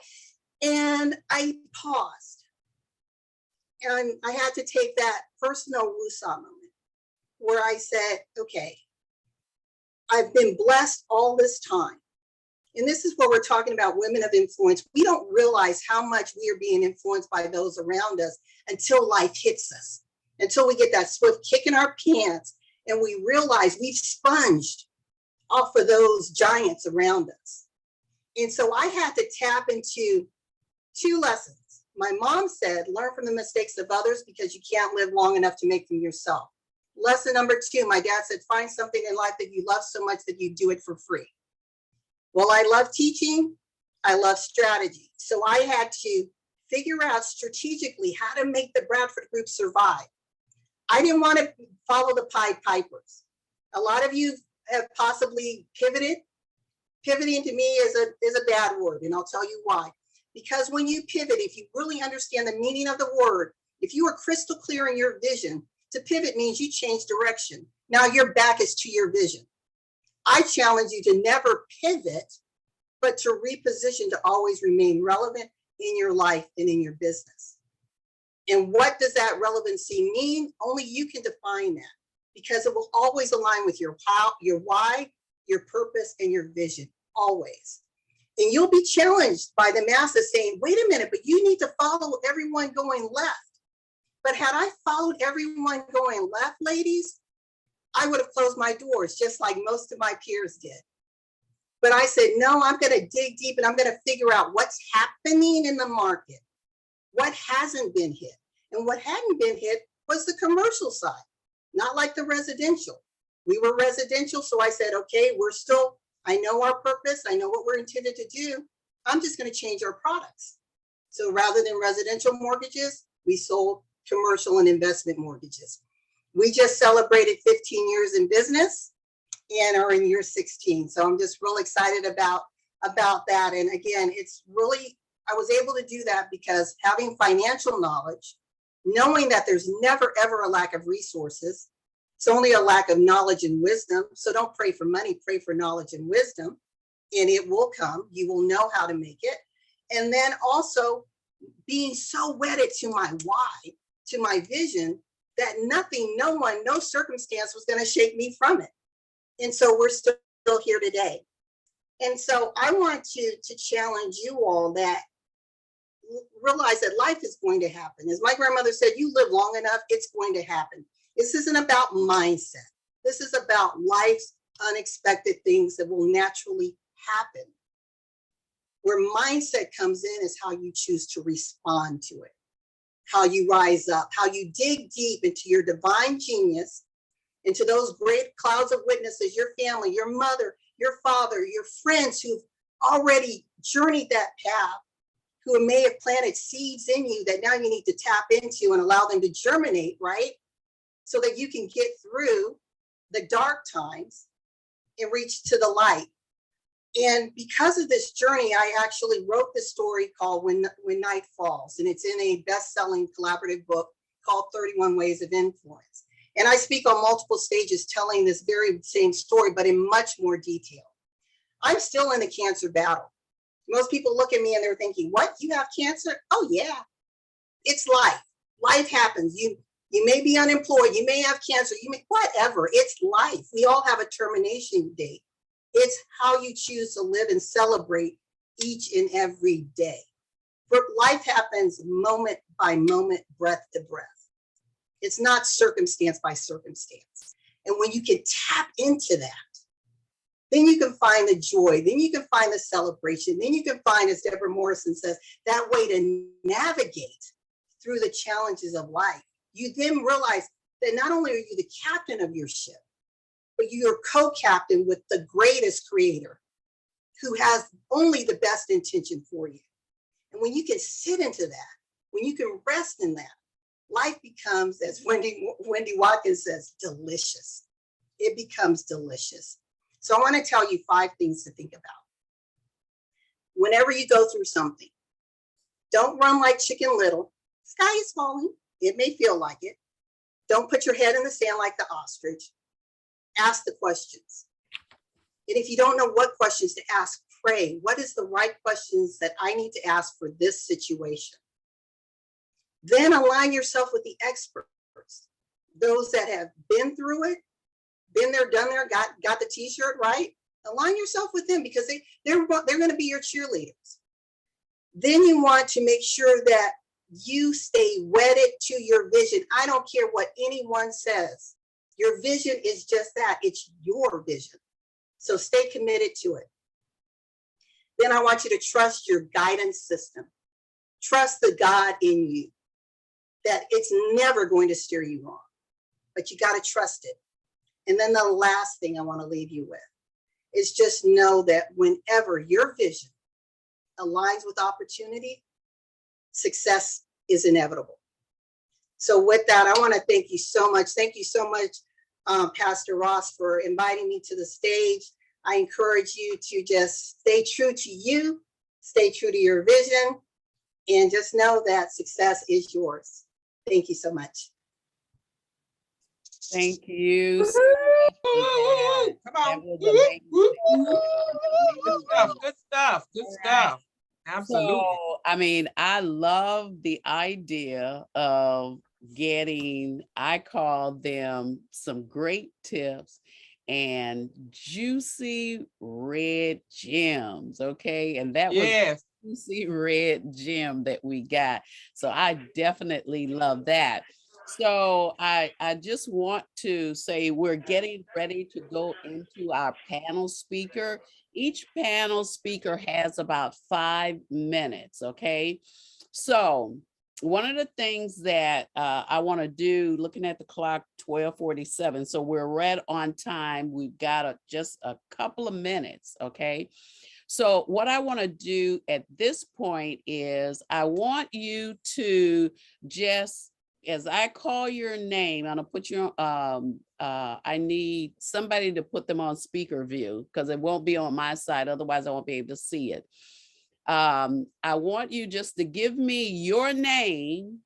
And I paused. And I had to take that personal woosah moment where I said, okay, I've been blessed all this time. And this is what we're talking about, women of influence. We don't realize how much we are being influenced by those around us until life hits us, until we get that swift kick in our pants and we realize we've sponged off of those giants around us. And so I had to tap into 2 lessons. My mom said, learn from the mistakes of others because you can't live long enough to make them yourself. Lesson number 2, my dad said, find something in life that you love so much that you do it for free. Well, I love teaching. I love strategy. So I had to figure out strategically how to make the Bradford Group survive. I didn't want to follow the Pied Pipers. A lot of you have possibly pivoted. Pivoting to me is a bad word, and I'll tell you why. Because when you pivot, if you really understand the meaning of the word, if you are crystal clear in your vision, to pivot means you change direction. Now your back is to your vision. I challenge you to never pivot, but to reposition, to always remain relevant in your life and in your business. And what does that relevancy mean? Only you can define that, because it will always align with your how, your why, your purpose, and your vision, always. And you'll be challenged by the masses saying, wait a minute, but you need to follow everyone going left. But had I followed everyone going left, ladies, I would have closed my doors just like most of my peers did. But I said, no, I'm going to dig deep and I'm going to figure out what's happening in the market, what hasn't been hit. And what hadn't been hit was the commercial side, not like the residential. We were residential, so I said, okay, I know our purpose, I know what we're intended to do. I'm just going to change our products. So rather than residential mortgages, we sold commercial and investment mortgages. We just celebrated 15 years in business and are in year 16. So I'm just real excited about that. And again, it's really, I was able to do that because having financial knowledge, knowing that there's never, ever a lack of resources, it's only a lack of knowledge and wisdom. So don't pray for money, pray for knowledge and wisdom, and it will come. You will know how to make it. And then also being so wedded to my why, to my vision, that nothing, no one, no circumstance was going to shake me from it. And so we're still here today. And so I want to challenge you all that realize that life is going to happen. As my grandmother said, you live long enough, it's going to happen. This isn't about mindset. This is about life's unexpected things that will naturally happen. Where mindset comes in is how you choose to respond to it, how you rise up, how you dig deep into your divine genius, into those great clouds of witnesses, your family, your mother, your father, your friends who've already journeyed that path, who may have planted seeds in you that now you need to tap into and allow them to germinate, right? So that you can get through the dark times and reach to the light. And because of this journey, I actually wrote this story called When Night Falls, and it's in a best-selling collaborative book called 31 Ways of Influence. And I speak on multiple stages telling this very same story, but in much more detail. I'm still in the cancer battle. Most people look at me and they're thinking, what, you have cancer? Oh yeah, it's life. Life happens. You may be unemployed, you may have cancer, you may, whatever, it's life. We all have a termination date. It's how you choose to live and celebrate each and every day. But life happens moment by moment, breath to breath. It's not circumstance by circumstance. And when you can tap into that, then you can find the joy, then you can find the celebration, then you can find, as Deborah Morrison says, that way to navigate through the challenges of life. You then realize that not only are you the captain of your ship, but you're co-captain with the greatest creator who has only the best intention for you. And when you can sit into that, when you can rest in that, life becomes, as Wendy Watkins says, delicious. It becomes delicious. So I want to tell you 5 things to think about. Whenever you go through something, don't run like Chicken Little. Sky is falling. It may feel like it. Don't put your head in the sand like the ostrich. Ask the questions. And if you don't know what questions to ask, pray. What is the right questions that I need to ask for this situation? Then align yourself with the experts, those that have been through it, been there, done there, got the t-shirt, right? Align yourself with them because they're going to be your cheerleaders. Then you want to make sure that you stay wedded to your vision. I don't care what anyone says. Your vision is just that. It's your vision. So stay committed to it. Then I want you to trust your guidance system. Trust the God in you, that it's never going to steer you wrong, but you got to trust it. And then the last thing I want to leave you with is just know that whenever your vision aligns with opportunity, success is inevitable. So with that, I want to thank you so much. Thank you so much, Pastor Ross, for inviting me to the stage. I encourage you to just stay true to you, stay true to your vision, and just know that success is yours. Thank you so much. Thank you. so much for that. Come on. That was amazing. Good stuff, good stuff, good stuff. Absolutely. So, I mean, I love the idea of getting, I call them some great tips and juicy red gems. Okay. And that was Yes. juicy red gem that we got. So I definitely love that. So I just want to say we're getting ready to go into our panel speaker. Each panel speaker has about 5 minutes, okay? So one of the things that I want to do, looking at the clock, 12:47, so we're right on time. We've got just a couple of minutes, okay? So what I want to do at this point is I want you to just, as I call your name, I'm gonna put you on, I need somebody to put them on speaker view because it won't be on my side, otherwise I won't be able to see it. I want you just to give me your name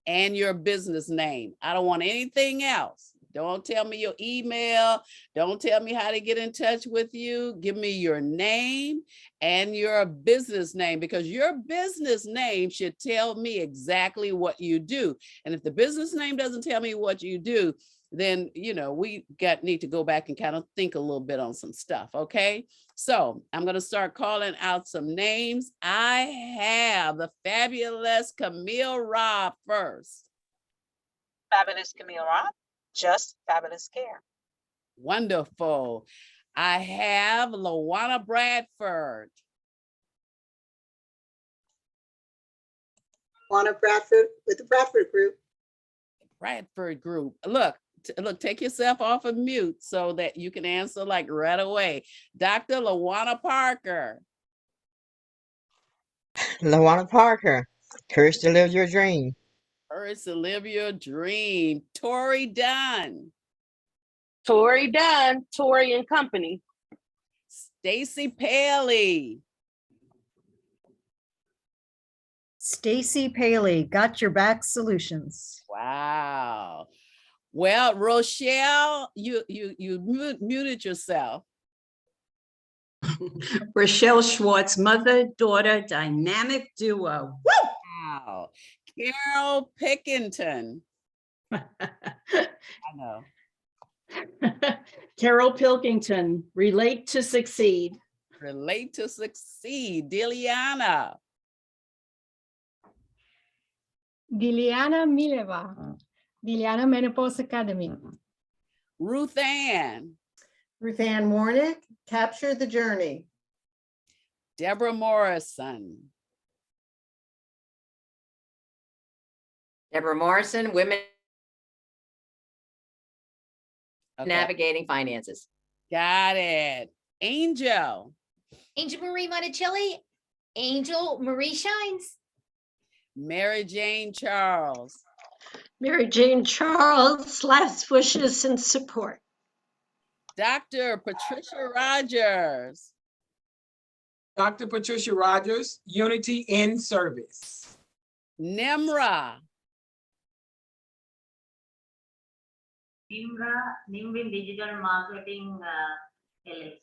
and your business name. I don't want anything else. Don't tell me your email. Don't tell me how to get in touch with you. Give me your name and your business name, because your business name should tell me exactly what you do. And if the business name doesn't tell me what you do, then, you know, we need to go back and kind of think a little bit on some stuff. Okay. So I'm going to start calling out some names. I have the fabulous Camille Robb first. Fabulous Camille Robb, Just Fabulous Care. Wonderful. I have Lawana Bradford. Juana Bradford with the Bradford Group. Bradford Group. Look, take yourself off of mute so that you can answer like right away. Dr. Lawana Parker. Lawana Parker, Courage to Live Your Dream. Courage to Live Your Dream. Tori Dunn. Tori Dunn, Tori and Company. Stacy Paley. Stacy Paley, Got Your Back Solutions. Wow. Well, Rochelle, you muted yourself. Rochelle Schwartz, mother-daughter dynamic duo. Woo! Wow. Carol Pickington. I know. Carol Pilkington, Relate to Succeed. Relate to Succeed. Diliana. Diliana Mileva, Diliana Menopause Academy. Ruth Ann. Ruth Ann Warnick, Capture the Journey. Deborah Morrison. Deborah Morrison, Women Okay. Navigating Finances. Got it. Angel. Angel Marie Monticelli, Angel Marie Shines. Mary Jane Charles. Mary Jane Charles, Last Wishes and Support. Dr. Patricia Rogers. Dr. Patricia Rogers, Unity in Service. Nimra. Nimwin Digital Marketing LLC.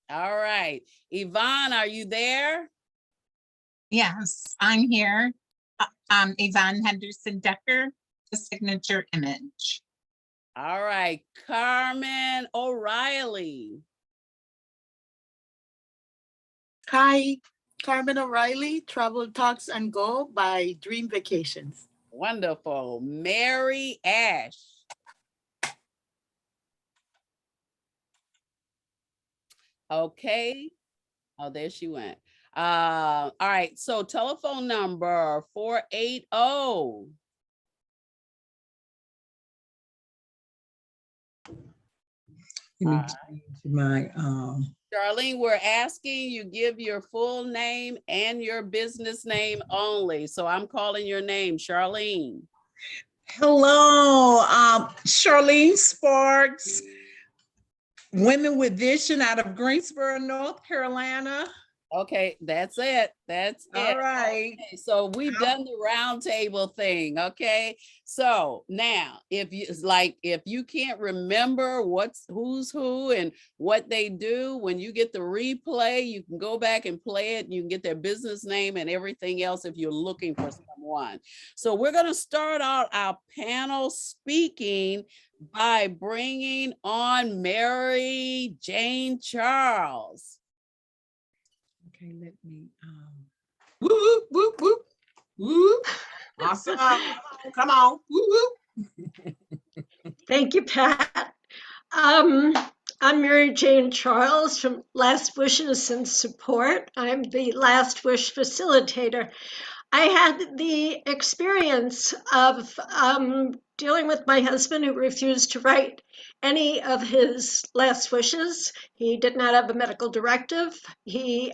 All right. Yvonne, are you there? Yes, I'm here. Yvonne Henderson Decker, the Signature Image. All right. Carmen O'Reilly. Hi, Carmen O'Reilly, Travel Talks and Go by Dream Vacations. Wonderful. Mary Ash. Okay. Oh, there she went. All right. So telephone number 480. Let me change my Charlene, we're asking you give your full name and your business name only. So I'm calling your name, Charlene. Hello, Charlene Sparks, Women with Vision out of Greensboro, North Carolina. Okay, that's it. That's it. All right. Okay, so we've done the round table thing. Okay. So now if you can't remember who's who and what they do, when you get the replay, you can go back and play it and you can get their business name and everything else if you're looking for someone. So we're going to start out our panel speaking by bringing on Mary Jane Charles. Okay, let me, whoop, whoop, whoop, whoop. Awesome. Come on. Whoop, whoop. Thank you, Pat. I'm Mary Jane Charles from Last Wishes and Support. I'm the Last Wish facilitator. I had the experience of dealing with my husband who refused to write any of his last wishes. He did not have a medical directive. He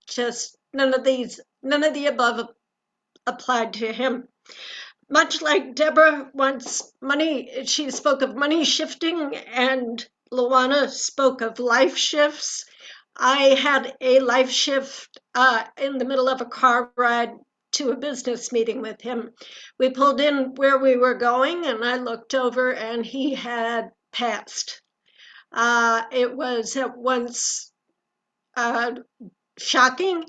just, none of the above applied to him. Much like Deborah wants money, she spoke of money shifting, and Luana spoke of life shifts. I had a life shift in the middle of a car ride to a business meeting with him. We pulled in where we were going, and I looked over, and he had passed. It was at once shocking,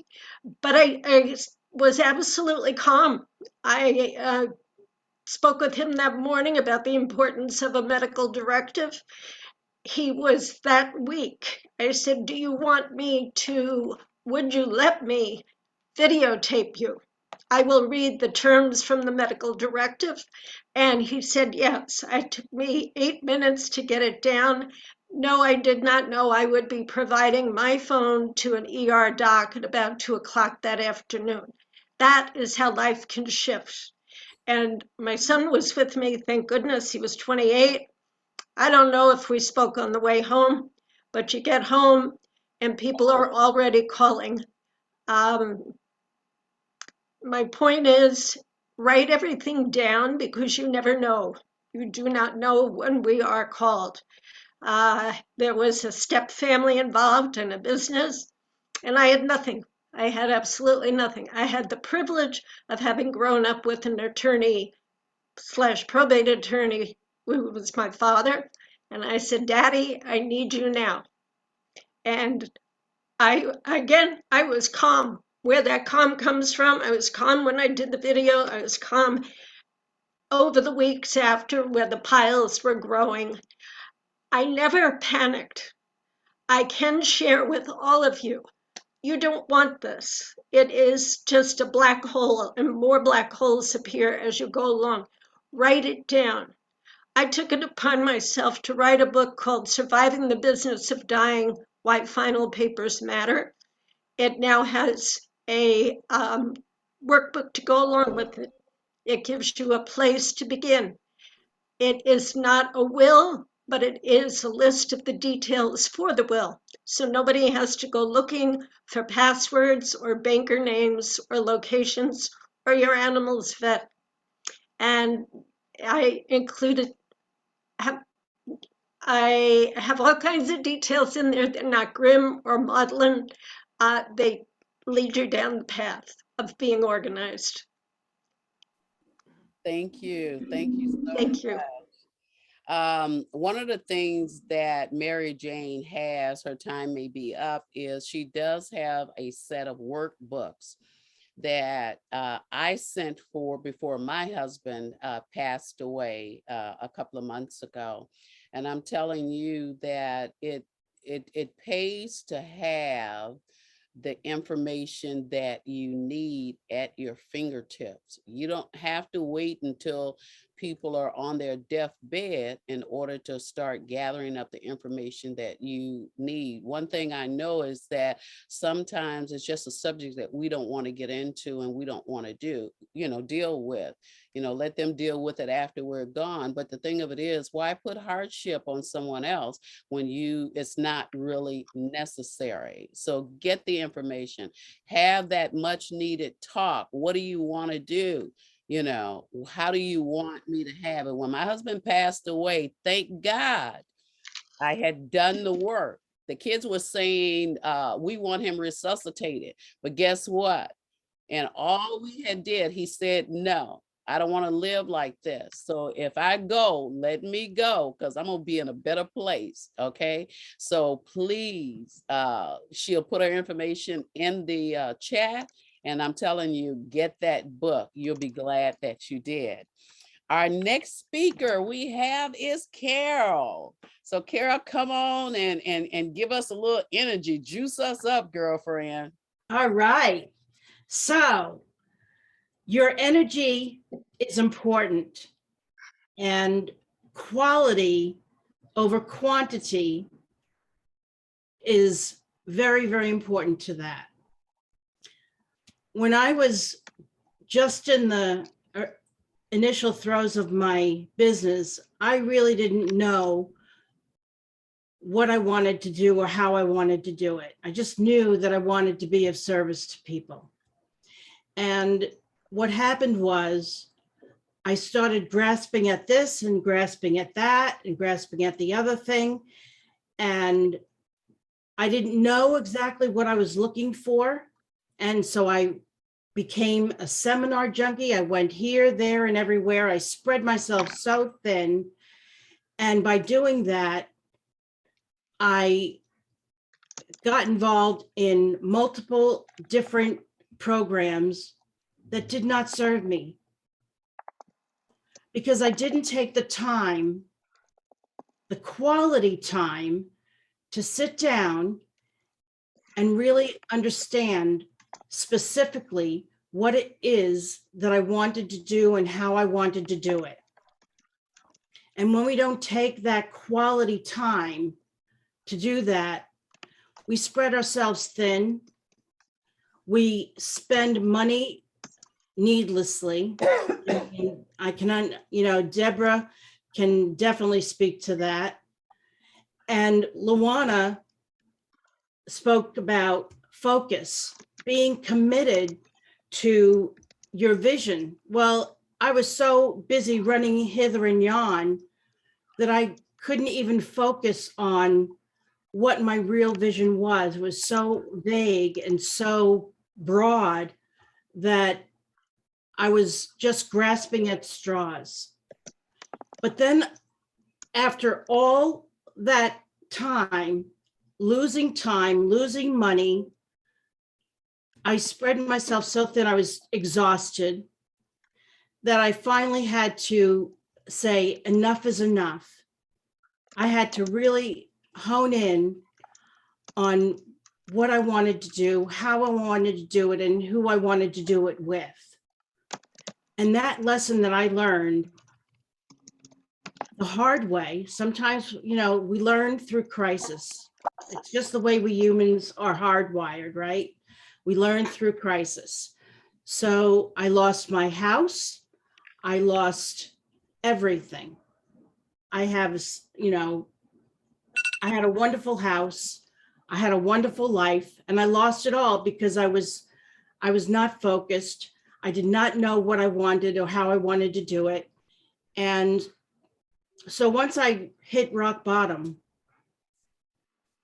but I was absolutely calm. I spoke with him that morning about the importance of a medical directive. He was that weak. I said, would you let me videotape you? I will read the terms from the medical directive. And he said, yes. It took me 8 minutes to get it down. No, I did not know I would be providing my phone to an ER doc at about 2:00 that afternoon. That is how life can shift. And my son was with me, thank goodness. He was 28. I don't know if we spoke on the way home, but you get home and people are already calling. My point is, write everything down because you never know. You do not know when we are called. There was a step family involved in a business, and I had nothing. I had absolutely nothing. I had the privilege of having grown up with an attorney / probate attorney who was my father. And I said, Daddy, I need you now. And I was calm. Where that calm comes from, I was calm when I did the video. I was calm over the weeks after where the piles were growing. I never panicked. I can share with all of you. You don't want this. It is just a black hole, and more black holes appear as you go along. Write it down. I took it upon myself to write a book called Surviving the Business of Dying, Why Final Papers Matter. It now has a workbook to go along with it. It gives you a place to begin. It is not a will, but it is a list of the details for the will. So nobody has to go looking for passwords or banker names or locations or your animal's vet. And I have all kinds of details in there. They're not grim or maudlin. They lead you down the path of being organized. Thank you. Thank you so Thank you. much. One of the things that Mary Jane has, her time may be up, is she does have a set of workbooks that I sent for before my husband passed away a couple of months ago. And I'm telling you that it pays to have the information that you need at your fingertips. You don't have to wait until people are on their deathbed in order to start gathering up the information that you need. One thing I know is that sometimes it's just a subject that we don't want to get into and we don't want to deal with. Let them deal with it after we're gone. But the thing of it is, why put hardship on someone else when it's not really necessary? So get the information, have that much needed talk. What do you want to do? How do you want me to have it? When my husband passed away, thank God I had done the work. The kids were saying, we want him resuscitated, but guess what? And all we had did, he said, no, I don't want to live like this. So if I go, let me go, because I'm going to be in a better place. Okay. So please, she'll put her information in the chat. And I'm telling you, get that book. You'll be glad that you did. Our next speaker we have is Carol. So Carol, come on and give us a little energy. Juice us up, girlfriend. All right. So your energy is important, and quality over quantity is very, very important to that. When I was just in the initial throes of my business, I really didn't know what I wanted to do or how I wanted to do it. I just knew that I wanted to be of service to people. And what happened was I started grasping at this and grasping at that and grasping at the other thing. And I didn't know exactly what I was looking for. And so I became a seminar junkie. I went here, there, and everywhere. I spread myself so thin. And by doing that, I got involved in multiple different programs that did not serve me, because I didn't take the time, the quality time, to sit down and really understand specifically what it is that I wanted to do and how I wanted to do it. And when we don't take that quality time to do that, we spread ourselves thin. We spend money needlessly. And I can, Deborah can definitely speak to that. And Luana spoke about focus, being committed to your vision. Well, I was so busy running hither and yon that I couldn't even focus on what my real vision was. It was so vague and so broad that I was just grasping at straws. But then after all that time, losing money, I spread myself so thin, I was exhausted, that I finally had to say enough is enough. I had to really hone in on what I wanted to do, how I wanted to do it, and who I wanted to do it with. And that lesson that I learned the hard way, sometimes, we learn through crisis. It's just the way we humans are hardwired, right? We learn through crisis. So I lost my house. I lost everything. I had a wonderful house. I had a wonderful life, and I lost it all because I was not focused. I did not know what I wanted or how I wanted to do it. And so once I hit rock bottom,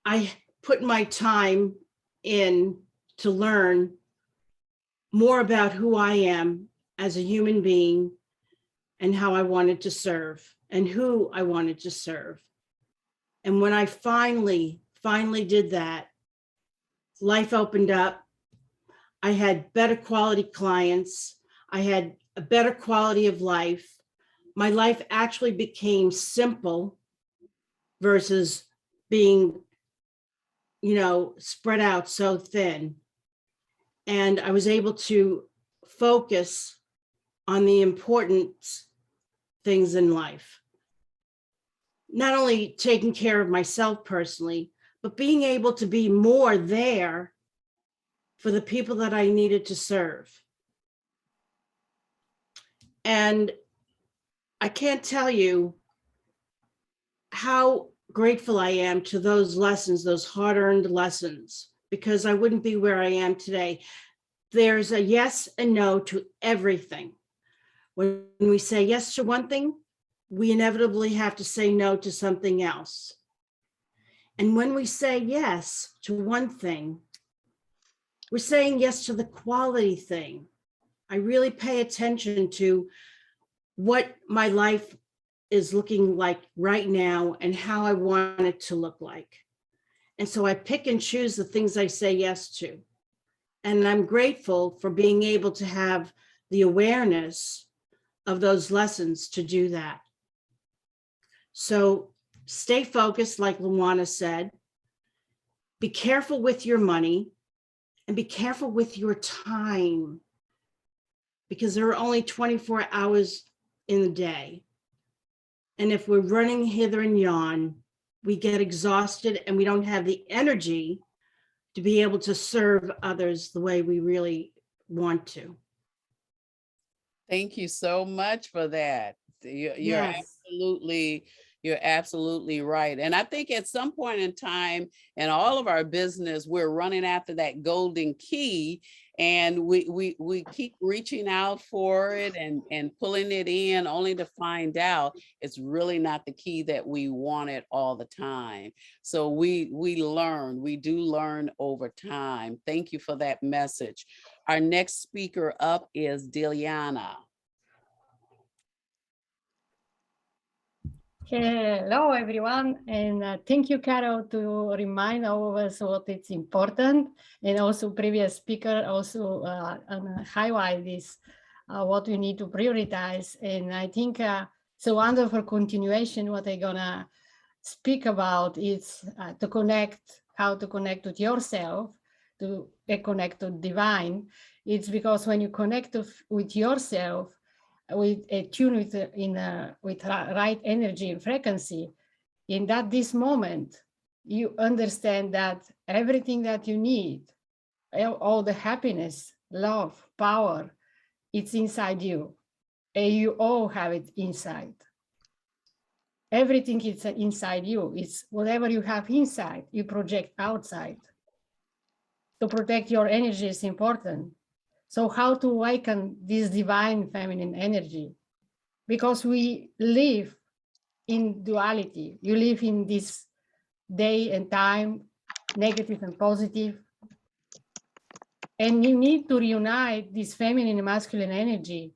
I put my time in to learn more about who I am as a human being and how I wanted to serve and who I wanted to serve. And when I finally did that, life opened up. I had better quality clients. I had a better quality of life. My life actually became simple versus being, spread out so thin. And I was able to focus on the important things in life. Not only taking care of myself personally, but being able to be more there for the people that I needed to serve. And I can't tell you how grateful I am to those lessons, those hard-earned lessons, because I wouldn't be where I am today. There's a yes and no to everything. When we say yes to one thing, we inevitably have to say no to something else. And when we say yes to one thing, we're saying yes to the quality thing. I really pay attention to what my life is looking like right now and how I want it to look like. And so I pick and choose the things I say yes to. And I'm grateful for being able to have the awareness of those lessons to do that. So stay focused, like Luana said. Be careful with your money and be careful with your time, because there are only 24 hours in the day. And if we're running hither and yon, we get exhausted and we don't have the energy to be able to serve others the way we really want to. Thank you so much for that. Yes. You're absolutely right. And I think at some point in time in all of our business, we're running after that golden key, and we keep reaching out for it and pulling it in, only to find out it's really not the key that we wanted all the time. So we do learn over time. Thank you for that message. Our next speaker up is Diliana. Hello, everyone, and thank you, Carol, to remind all of us what it's important, and also previous speaker also highlight this, what we need to prioritize. And I think it's a wonderful continuation. What I'm gonna speak about is to connect, how to connect with yourself, to connect to divine. It's because when you connect with yourself, with a tune with right energy and frequency, in that this moment, you understand that everything that you need, all the happiness, love, power, it's inside you. And you all have it inside. Everything is inside you. It's whatever you have inside, you project outside. To protect your energy is important. So how to awaken this divine feminine energy? Because we live in duality. You live in this day and time, negative and positive. And you need to reunite this feminine and masculine energy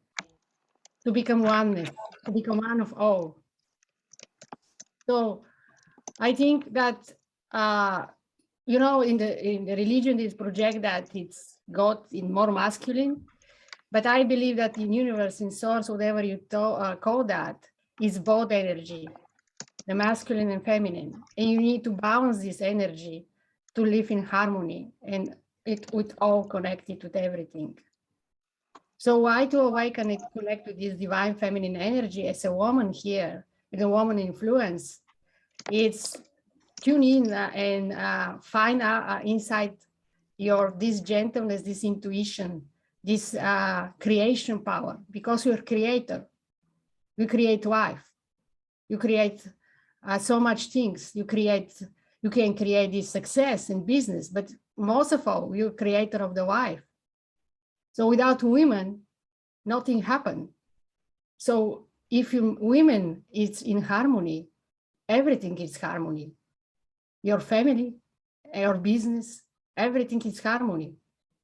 to become oneness, to become one of all. So I think that, you know, in the religion, this project that it's God in more masculine, but I believe that in universe, in source, whatever you call that, is both energy, the masculine and feminine. And you need to balance this energy to live in harmony, and it with all connected with everything. So why to awaken and connect to this divine feminine energy as a woman here, with a woman influence? It's tune in and find inside this gentleness, this intuition, this creation power, because you're a creator. You create life. You create so much things. You can create this success in business, but most of all, you're creator of the life. So without women, nothing happened. So if women is in harmony, everything is harmony. Your family, your business, everything is harmony.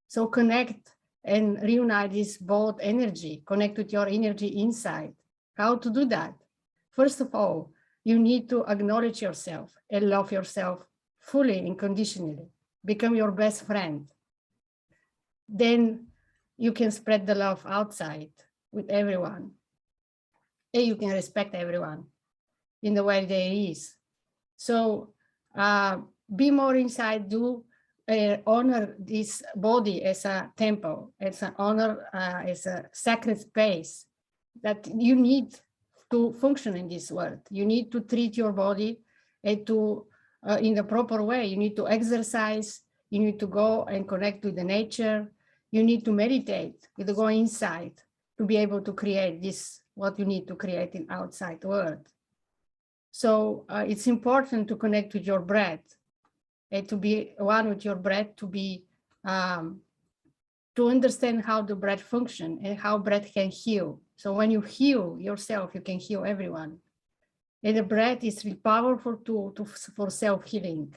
So connect and reunite this both energy, connect with your energy inside. How to do that? First of all, you need to acknowledge yourself and love yourself fully and unconditionally. Become your best friend. Then you can spread the love outside with everyone. And you can respect everyone in the way there is. So be more inside, honor this body as a temple, as an honor, as a sacred space that you need to function in this world. You need to treat your body and to in the proper way. You need to exercise. You need to go and connect with the nature. You need to meditate. You need to go inside to be able to create this, what you need to create in outside world. So it's important to connect with your breath and to be one with your breath, to be to understand how the breath function and how breath can heal. So when you heal yourself, you can heal everyone. And the breath is really powerful for self-healing.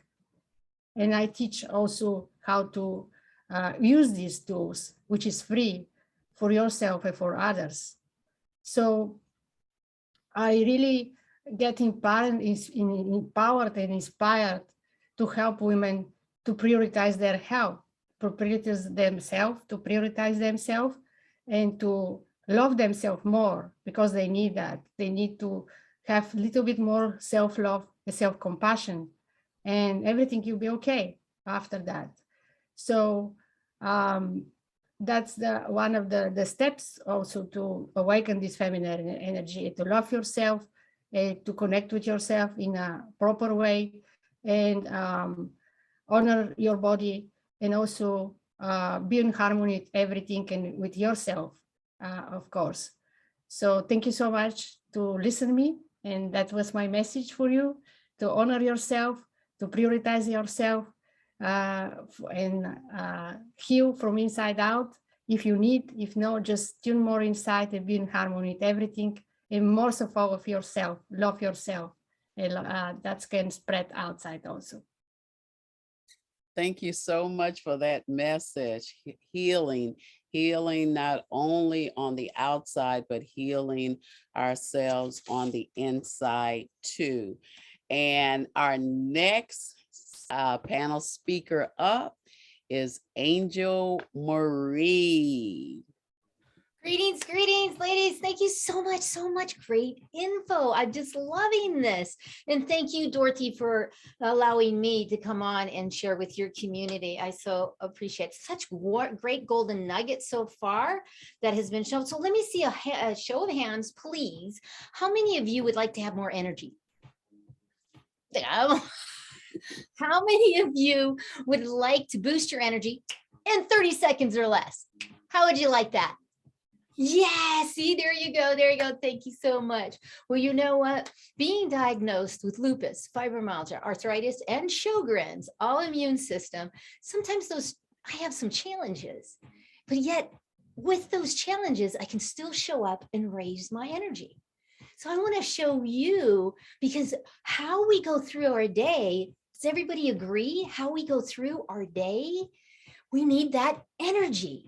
And I teach also how to use these tools, which is free for yourself and for others. So I really get empowered and inspired to help women to prioritize their health, to prioritize themselves, and to love themselves more, because they need that. They need to have a little bit more self-love and self-compassion, and everything will be okay after that. So that's one of the steps also to awaken this feminine energy, to love yourself, to connect with yourself in a proper way, and honor your body, and also be in harmony with everything and with yourself, of course. So thank you so much to listen to me. And that was my message for you, to honor yourself, to prioritize yourself, and heal from inside out if you need. If not, just tune more inside and be in harmony with everything, and most of all of yourself, love yourself, and that can spread outside also. Thank you so much for that message. Healing not only on the outside, but healing ourselves on the inside too. And our next panel speaker up is Angel Marie. Greetings, ladies. Thank you so much. Great info. I'm just loving this. And thank you, Dorothy, for allowing me to come on and share with your community. I so appreciate such great golden nuggets so far that has been shown. So let me see a show of hands, please. How many of you would like to have more energy? How many of you would like to boost your energy in 30 seconds or less? How would you like that? Yeah, see, there you go. Thank you so much. Well, you know what? Being diagnosed with lupus, fibromyalgia, arthritis, and Sjogren's autoimmune system, sometimes I have some challenges, but yet with those challenges, I can still show up and raise my energy. So I want to show you, because how we go through our day, does everybody agree how we go through our day? We need that energy.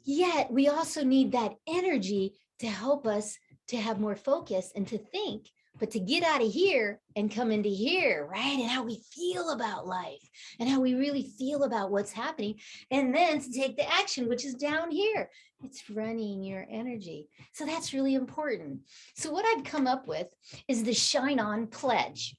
Yet we also need that energy to help us to have more focus and to think, but to get out of here and come into here, right? And how we feel about life and how we really feel about what's happening. And then to take the action, which is down here. It's running your energy. So that's really important. So what I've come up with is the Shine On Pledge.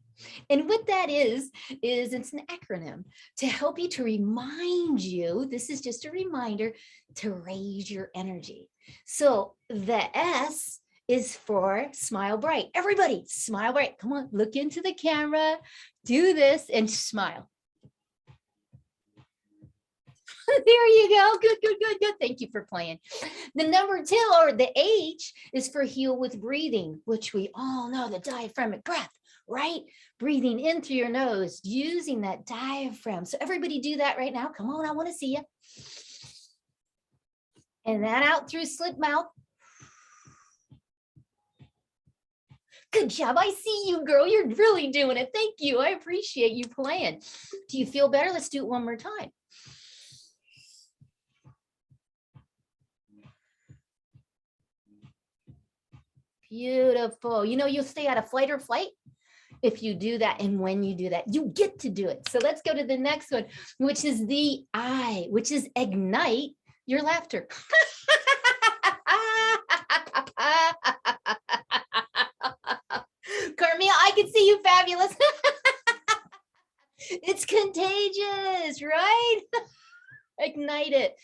And what that is it's an acronym to help you, to remind you, this is just a reminder, to raise your energy. So the S is for smile bright. Everybody smile bright. Come on, look into the camera, do this and smile. There you go. Good. Thank you for playing. The number 2, or the H, is for heal with breathing, which we all know, the diaphragmatic breath, right? Breathing in through your nose, using that diaphragm. So everybody do that right now. Come on, I want to see you. And that out through slit mouth. Good job. I see you, girl. You're really doing it. Thank you. I appreciate you playing. Do you feel better? Let's do it one more time. Beautiful. You know, you'll stay out of flight or flight if you do that. And when you do that, you get to do it. So let's go to the next one, which is the I, which is ignite your laughter. Carmel, I can see you, fabulous. It's contagious, right? Ignite it,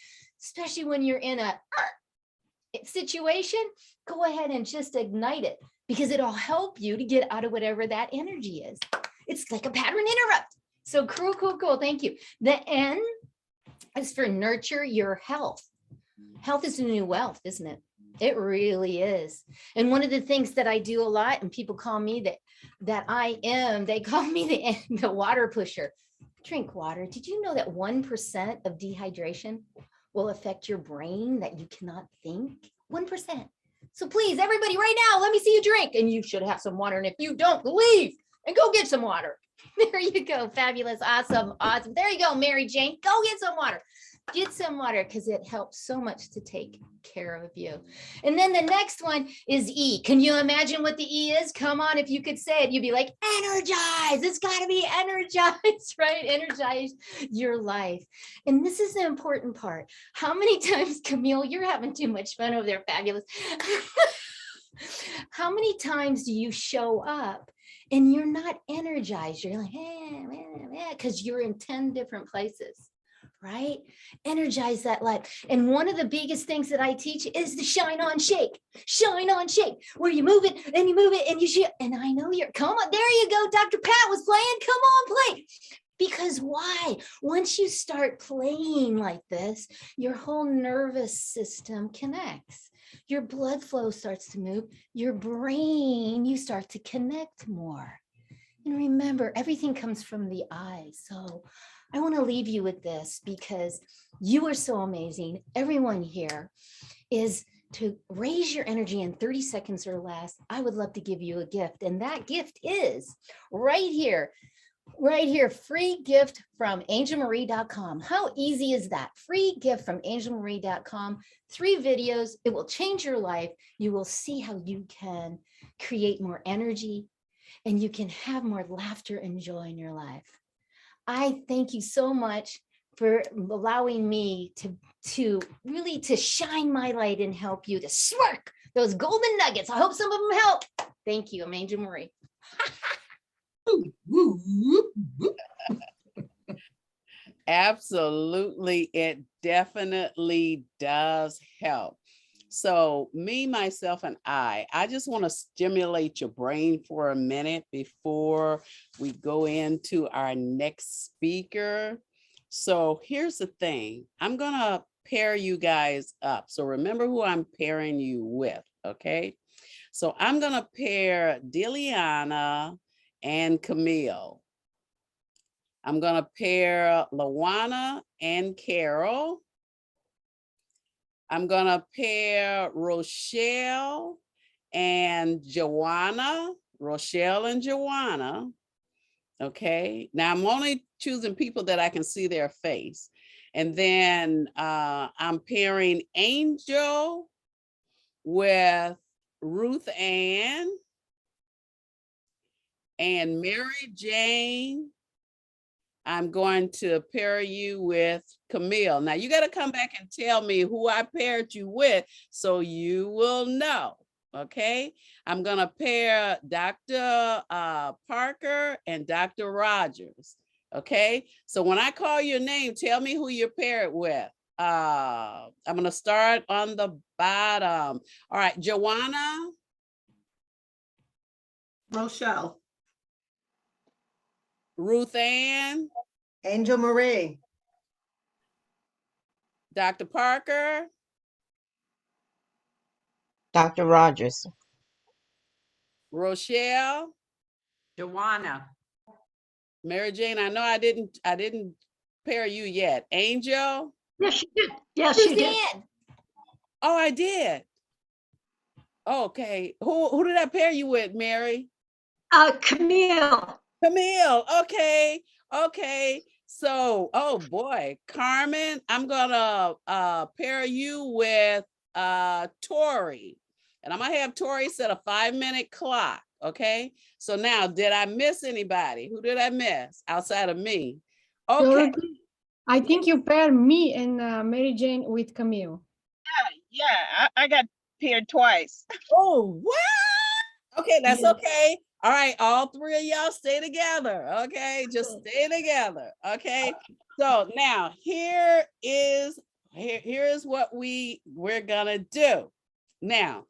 especially when you're in a situation, go ahead and just ignite it because it'll help you to get out of whatever that energy is. It's like a pattern interrupt. So cool, cool, cool. Thank you. The N is for nurture your health. Health is the new wealth, isn't it? It really is. And one of the things that I do a lot, and people call me they call me the water pusher. Drink water. Did you know that 1% of dehydration will affect your brain that you cannot think? 1%. So please, everybody right now, let me see you drink. And you should have some water. And if you don't, leave and go get some water. There you go. Fabulous. Awesome. Awesome. There you go, Mary Jane. Go get some water. Get some water because it helps so much to take care of you. And then the next one is E. Can you imagine what the E is? Come on, if you could say it, you'd be like, energize. It's got to be energized, right? Energize your life. And this is the important part. How many times, Camille, you're having too much fun over there, fabulous. How many times do you show up and you're not energized? You're like, because you're in 10 different places. Right? Energize that life. And one of the biggest things that I teach is the shine on shake, where you move it and you move it and you shoot. And I know come on, there you go. Dr. Pat was playing. Come on, play. Because why? Once you start playing like this, your whole nervous system connects. Your blood flow starts to move. Your brain, you start to connect more. And remember, everything comes from the eyes. So I want to leave you with this because you are so amazing. Everyone here is to raise your energy in 30 seconds or less. I would love to give you a gift. And that gift is right here, free gift from angelmarie.com. How easy is that? Free gift from angelmarie.com. 3 videos. It will change your life. You will see how you can create more energy and you can have more laughter and joy in your life. I thank you so much for allowing me to really shine my light and help you to spark those golden nuggets. I hope some of them help. Thank you. I'm Angel Marie. Absolutely. It definitely does help. So me, myself, and I just want to stimulate your brain for a minute before we go into our next speaker. So here's the thing. I'm going to pair you guys up. So remember who I'm pairing you with, okay? So I'm going to pair Diliana and Camille. I'm going to pair Lawana and Carol. I'm going to pair Rochelle and Joanna, okay? Now I'm only choosing people that I can see their face. And then I'm pairing Angel with Ruth Ann and Mary Jane. I'm going to pair you with Camille. Now you got to come back and tell me who I paired you with so you will know, okay? I'm going to pair Dr. Parker and Dr. Rogers, okay? So when I call your name, tell me who you're paired with. I'm going to start on the bottom. All right, Joanna. Rochelle. Ruth Ann. Angel Marie. Dr. Parker. Dr. Rogers. Rochelle. Joanna. Mary Jane, I know I didn't pair you yet. Angel. Yes, you did. Yes, you did. Oh, I did. Okay. Who did I pair you with, Mary? Camille. Camille. Okay. Okay. So, oh boy, Carmen, I'm gonna pair you with Tori. And I'm gonna have Tori set a 5-minute clock. Okay. So now, did I miss anybody? Who did I miss outside of me? Okay. Dorothy, I think you pair me and Mary Jane with Camille. Yeah, I got paired twice. Oh, what? Okay, that's okay. All right, all 3 of y'all stay together. Okay, just stay together. Okay. So now here is what we're gonna do. Now,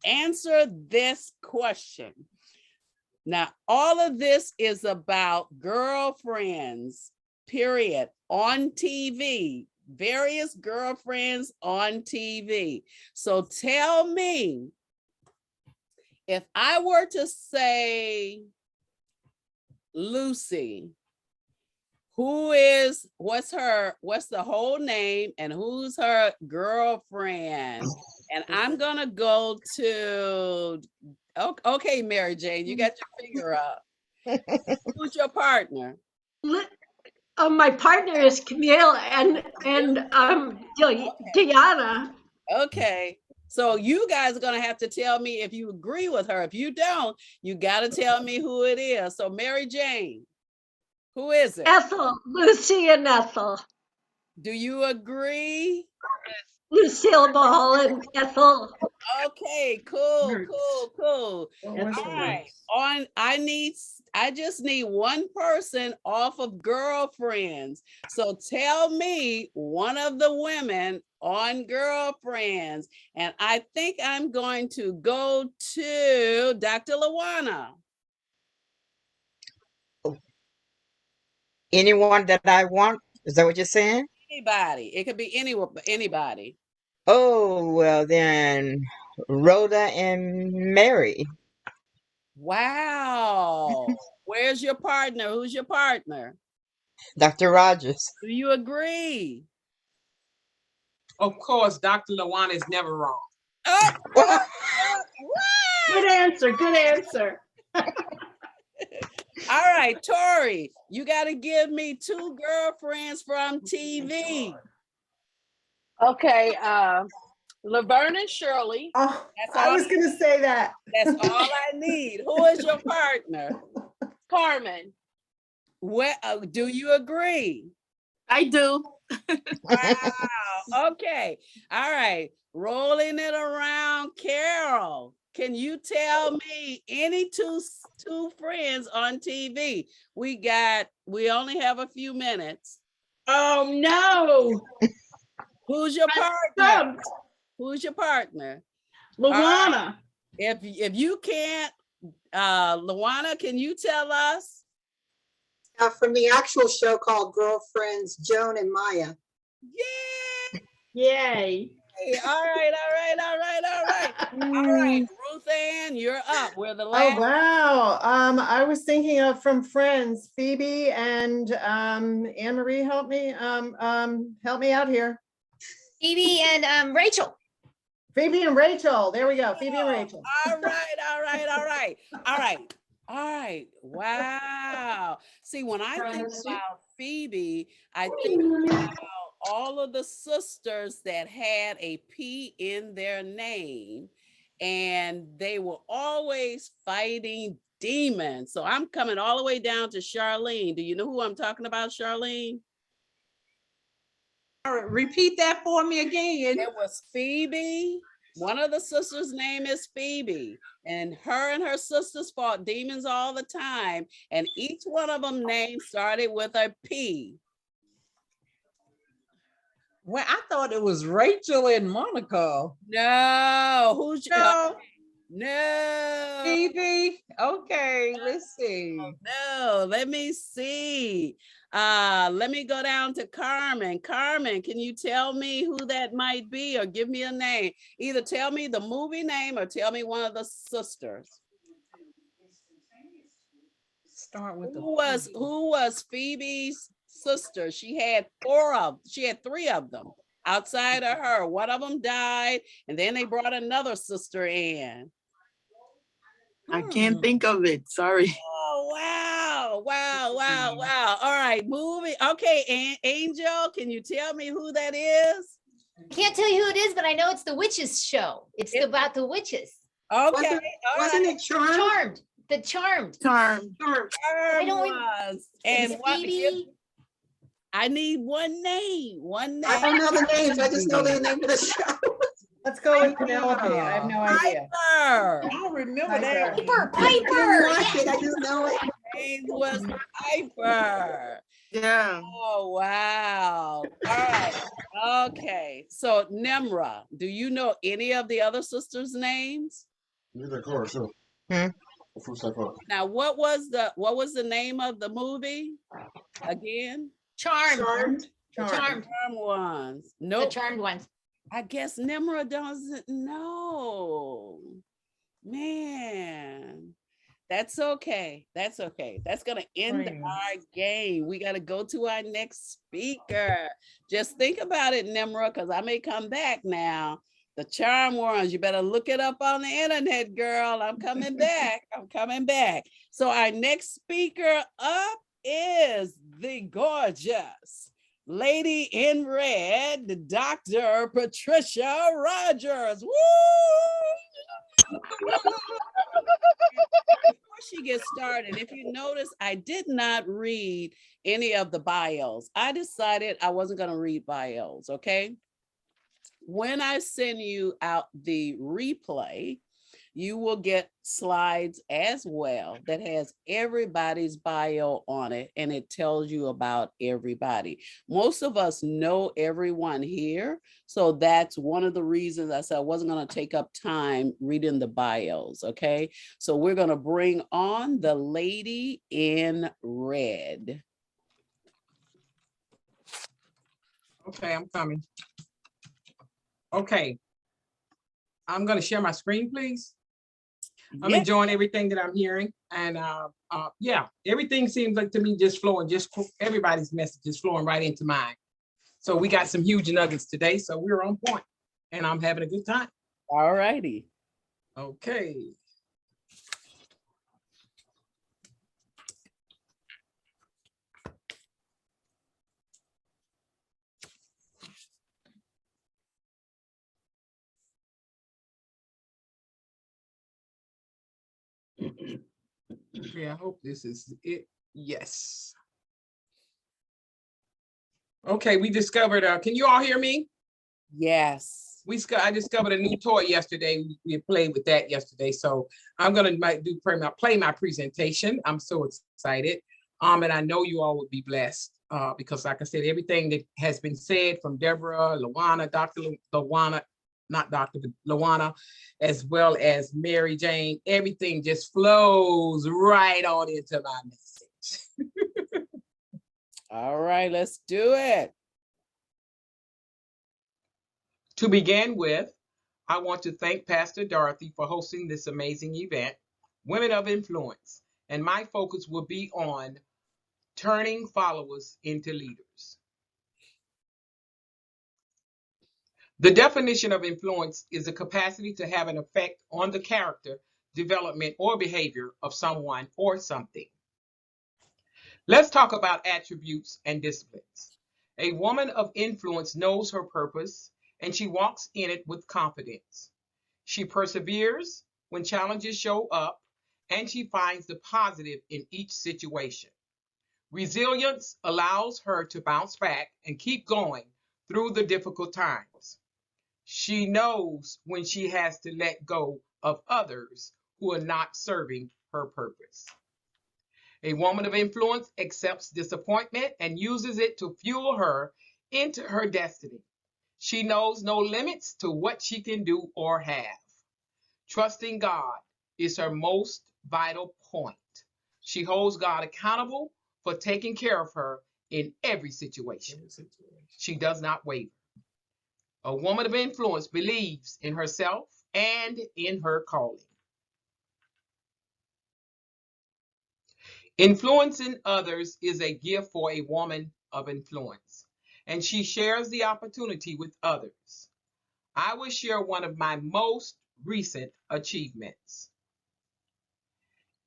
answer this question. Now, all of this is about girlfriends, period, on TV, various girlfriends on TV. So tell me, if I were to say Lucy, what's the whole name and who's her girlfriend? And I'm gonna go to, okay, Mary Jane, you got your finger up. Who's your partner? My partner is Camille and Diana. Okay, so you guys are gonna have to tell me if you agree with her. If you don't, you gotta tell me who it is. So Mary Jane, who is it? Ethel, Lucy and Ethel. Do you agree? Lucille Ball and Ethel. Okay, cool. All right. I just need one person off of Girlfriends. So tell me one of the women on Girlfriends. And I think I'm going to go to Dr. Lawana. Anyone that I want? Is that what you're saying? Anybody. It could be anybody. Oh, well then, Rhoda and Mary. Wow. Where's your partner? Who's your partner? Dr. Rogers. Do you agree? Of course, Dr. Lawana is never wrong. Good answer, good answer. All right, Tori, you got to give me two girlfriends from TV. Okay, Laverne and Shirley. Oh, That's I all- was gonna say that. That's all I need. Who is your partner? Carmen. Do you agree? I do. Wow. Okay. All right. Rolling it around, Carol. Can you tell me any two friends on TV? We only have a few minutes. Oh no. Who's your partner? Who's your partner? Lawana. If you can't, Lawana, can you tell us? From the actual show called Girlfriends, Joan and Maya. Yay. Hey, all right. All right, Ruth Ann, you're up. We're the last. Oh, wow. I was thinking of from Friends, Phoebe and Anne Marie, help me out here. Phoebe and Rachel. Phoebe and Rachel. There we go. Phoebe and Rachel. All right. Wow. See, when I think about Phoebe, I think about all of the sisters that had a P in their name, and they were always fighting demons. So I'm coming all the way down to Charlene. Do you know who I'm talking about, Charlene? All right, repeat that for me again. It was Phoebe. One of the sisters' name is Phoebe, and her sisters fought demons all the time, and each one of them names started with a P. Well, I thought it was Rachel and Monica. No, who's your No. No. Phoebe. Okay, let's see. No, let me see. Let me go down to Carmen. Carmen, can you tell me who that might be or give me a name? Either tell me the movie name or tell me one of the sisters. Start with Who was Phoebe's sister? She had three of them outside of her. One of them died, and then they brought another sister in. I can't think of it. Sorry. Oh, wow. All right, movie. Okay, Angel, can you tell me who that is? Can't tell you who it is, but I know it's the witches show. It's about the witches. Okay. Wasn't it Charmed? Charmed. The Charmed. Charmed. I don't was. It's And what? Phoebe. I need one name. I don't know the names. I just know the name of the show. Let's go with Penelope. I have no idea. Piper. I don't remember that. Piper. I didn't watch it. I just know it. Name was Piper. Yeah. Oh, wow. All right. Okay. So Nimra, do you know any of the other sisters' names? Now, what was the name of the movie again? Charmed. Charmed. The Charmed. Charmed ones. The Nope. charmed ones. I guess Nimra doesn't know. Man, that's okay. That's okay. That's gonna end our game. We gotta go to our next speaker. Just think about it, Nimra, because I may come back now. The charm ones, you better look it up on the internet, girl. I'm coming back. I'm coming back. So our next speaker up is the gorgeous lady in red, Dr. Patricia Rogers. Woo! Before she gets started, if you notice, I did not read any of the bios. I decided I wasn't going to read bios, okay? When I send you out the replay, you will get slides as well that has everybody's bio on it, and it tells you about everybody. Most of us know everyone here, so that's one of the reasons I said I wasn't going to take up time reading the bios, okay? So we're going to bring on the lady in red. Okay, I'm coming. Okay. I'm going to share my screen, please. I'm enjoying everything that I'm hearing. And yeah, everything seems like to me just flowing, everybody's message is flowing right into mine. So we got some huge nuggets today. So we're on point and I'm having a good time. All righty. Okay. Okay, I hope this is it. Yes. Okay, we discovered, can you all hear me? Yes. I discovered a new toy yesterday. We played with that yesterday. So I'm gonna play my presentation. I'm so excited. And I know you all would be blessed because like I said, everything that has been said from Deborah, Lawana, Dr. Lawana, not Dr. but Lawana, as well as Mary Jane, everything just flows right on into my message. All right, let's do it. To begin with, I want to thank Pastor Dorothy for hosting this amazing event, Women of Influence, and my focus will be on turning followers into leaders. The definition of influence is the capacity to have an effect on the character, development, or behavior of someone or something. Let's talk about attributes and disciplines. A woman of influence knows her purpose and she walks in it with confidence. She perseveres when challenges show up and she finds the positive in each situation. Resilience allows her to bounce back and keep going through the difficult times. She knows when she has to let go of others who are not serving her purpose. A woman of influence accepts disappointment and uses it to fuel her into her destiny. She knows no limits to what she can do or have. Trusting God is her most vital point. She holds God accountable for taking care of her in every situation. She does not waver. A woman of influence believes in herself and in her calling. Influencing others is a gift for a woman of influence, and she shares the opportunity with others. I will share one of my most recent achievements.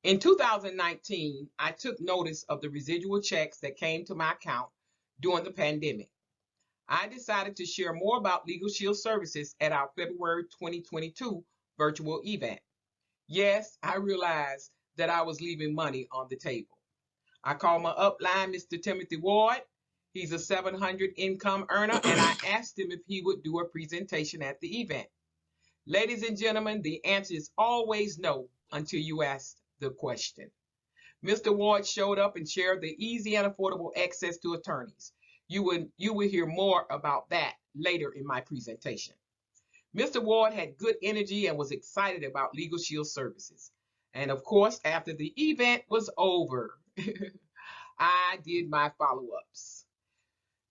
In 2019, I took notice of the residual checks that came to my account during the pandemic. I decided to share more about Legal Shield services at our February 2022 virtual event. Yes, I realized that I was leaving money on the table. I called my upline, Mr. Timothy Ward. He's a 700 income earner, and I asked him if he would do a presentation at the event. Ladies and gentlemen, the answer is always no until you ask the question. Mr. Ward showed up and shared the easy and affordable access to attorneys. You will hear more about that later in my presentation. Mr. Ward had good energy and was excited about Legal Shield services. And of course, after the event was over, I did my follow-ups.